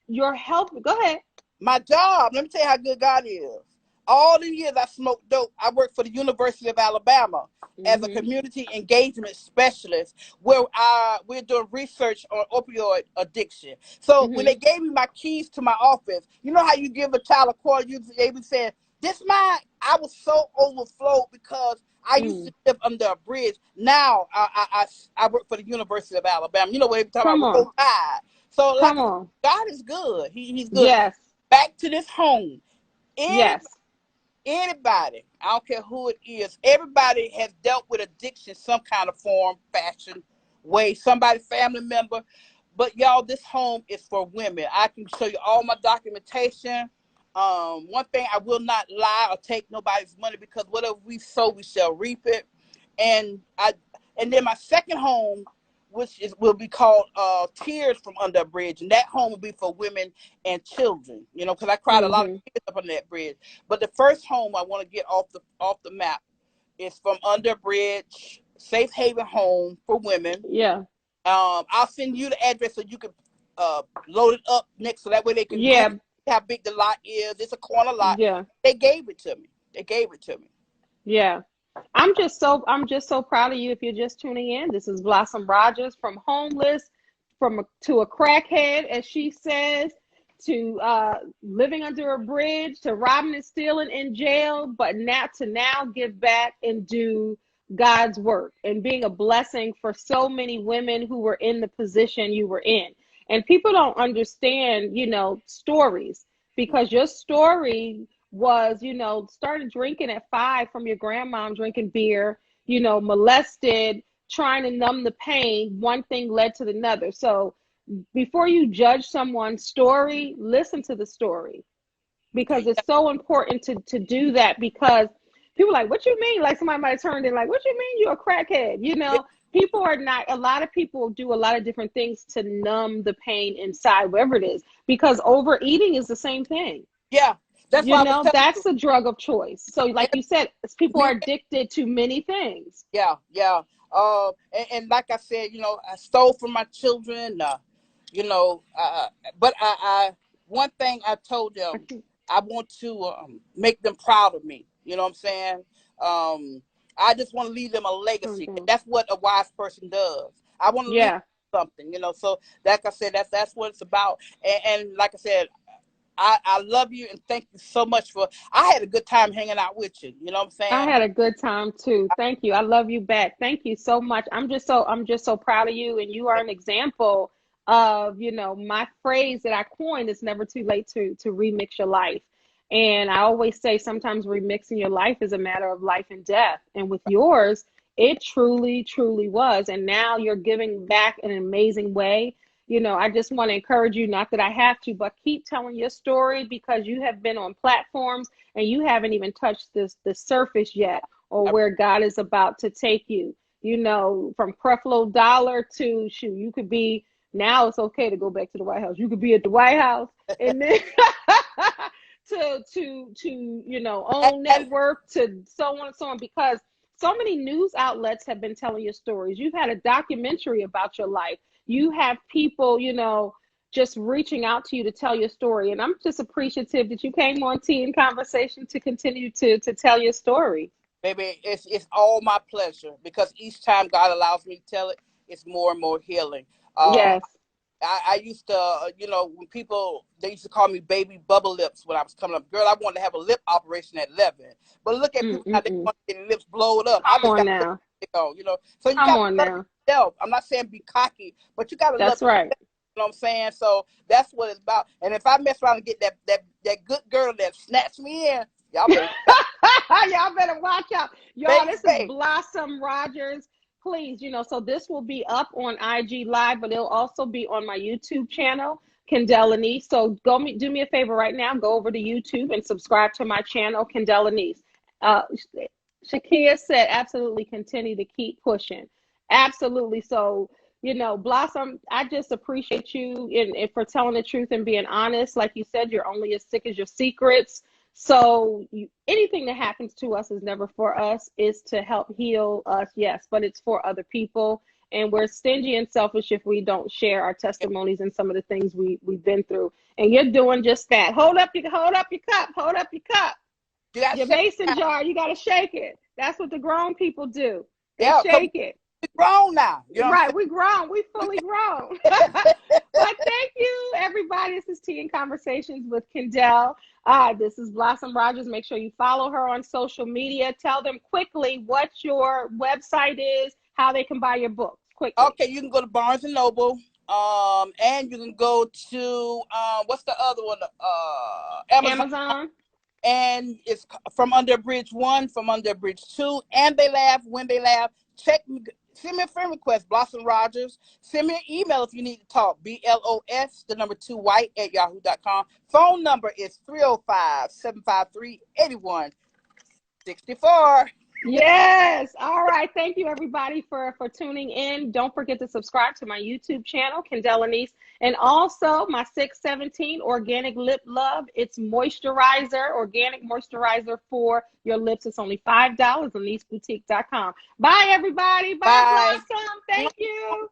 C: your health, go ahead.
B: My job, let me tell you how good God is. All the years I smoked dope, I worked for the University of Alabama as a community engagement specialist, where we're doing research on opioid addiction. So when they gave me my keys to my office, you know how you give a child a quarter, they be saying, this mine. I was so overflowed because I used to live under a bridge. Now I work for the University of Alabama. You know what every time I go by. So like, God is good. He's good.
C: Yes.
B: Back to this home.
C: Yes.
B: Anybody, I don't care who it is, everybody has dealt with addiction some kind of form, fashion, way, somebody, family member. But y'all, this home is for women. I can show you all my documentation. One thing, I will not lie or take nobody's money, because whatever we sow, we shall reap it. And then my second home, which will be called Tears from Under a Bridge, and that home will be for women and children. You know, because I cried a lot of tears up under that bridge. But the first home I want to get off the map is from Under a Bridge, safe haven home for women.
C: Yeah.
B: I'll send you the address so you can load it up next, so that way they can see how big the lot is. It's a corner lot.
C: Yeah.
B: They gave it to me.
C: Yeah. I'm just so proud of you. If you're just tuning in, this is Blossom Rogers, from homeless, to a crackhead, as she says, to living under a bridge, to robbing and stealing in jail, but now give back and do God's work and being a blessing for so many women who were in the position you were in. And people don't understand, stories, because your story was, started drinking at 5 from your grandmom, drinking beer, molested, trying to numb the pain. One thing led to another. So before you judge someone's story, listen to the story, because it's so important to do that, because people are like, what you mean? Like, somebody might have turned in like, what you mean you're a crackhead? People are not, a lot of people do a lot of different things to numb the pain inside, wherever it is, because overeating is the same thing.
B: Yeah. That's
C: that's the drug of choice. So like you said, people are addicted to many things.
B: Yeah. And like I said, I stole from my children, but I one thing I told them, I want to make them proud of me. You know what I'm saying? I just want to leave them a legacy. And that's what a wise person does. I want to leave something, So like I said, that's what it's about. And like I said, I love you and thank you so much I had a good time hanging out with you. You know what I'm saying?
C: I had a good time too. Thank you. I love you back. Thank you so much. I'm just so proud of you, and you are an example of, my phrase that I coined, it's never too late to remix your life. And I always say sometimes remixing your life is a matter of life and death. And with yours, it truly, truly was. And now you're giving back in an amazing way. I just want to encourage you, not that I have to, but keep telling your story, because you have been on platforms and you haven't even touched the surface yet, or where God is about to take you. From Creflo Dollar to you could be, now it's okay to go back to the White House. You could be at the White House, and then to own net worth, to so on and so on, because so many news outlets have been telling your stories. You've had a documentary about your life. You have people, just reaching out to you to tell your story. And I'm just appreciative that you came on Tea and Conversation to continue to tell your story.
B: Baby, it's all my pleasure, because each time God allows me to tell it, it's more and more healing.
C: Yes.
B: I used to, when people, they used to call me baby bubble lips when I was coming up. Girl, I wanted to have a lip operation at 11. But look at people now, they want to get their lips blowed up. I
C: Come
B: just
C: on
B: got
C: now.
B: So you
C: Come
B: got
C: on
B: to love
C: now.
B: yourself. I'm not saying be cocky, but you got to love
C: That's right.
B: yourself. You know what I'm saying? So that's what it's about. And if I mess around and get that good girl that snatch me in, y'all better
C: Y'all better watch out. Y'all, this is Blossom Rogers. Please, so this will be up on IG Live, but it'll also be on my YouTube channel, Kendell Lenice. So do me a favor right now. Go over to YouTube and subscribe to my channel, Kendell Lenice. Shakia said, absolutely continue to keep pushing. Absolutely. So, Blossom, I just appreciate you and for telling the truth and being honest. Like you said, you're only as sick as your secrets. So anything that happens to us is never for us. It's to help heal us, yes, but it's for other people. And we're stingy and selfish if we don't share our testimonies and some of the things we've been through. And you're doing just that. Hold up your cup. Hold up your cup. Your mason jar, you got to shake it. That's what the grown people do. They shake it.
B: We're grown now.
C: Right, we grown. We fully grown. But thank you, everybody. This is Tea and Conversations with Kendell. This is Blossom Rogers. Make sure you follow her on social media. Tell them quickly what your website is, how they can buy your books. Quickly.
B: Okay, you can go to Barnes and Noble. And you can go to what's the other one? Amazon. And it's From Under Bridge 1, From Under Bridge 2, and They Laugh When They Laugh. Send me a friend request, Blossom Rogers. Send me an email if you need to talk, BLOS, the number 2 white at yahoo.com. Phone number is 305-753-8164.
C: Yes. All right. Thank you, everybody, for tuning in. Don't forget to subscribe to my YouTube channel, Kendell Lenice, and also my 617 Organic Lip Love. It's moisturizer, organic moisturizer for your lips. It's only $5. LeniceBoutique.com. Bye, everybody. Bye, Blossom. Thank you.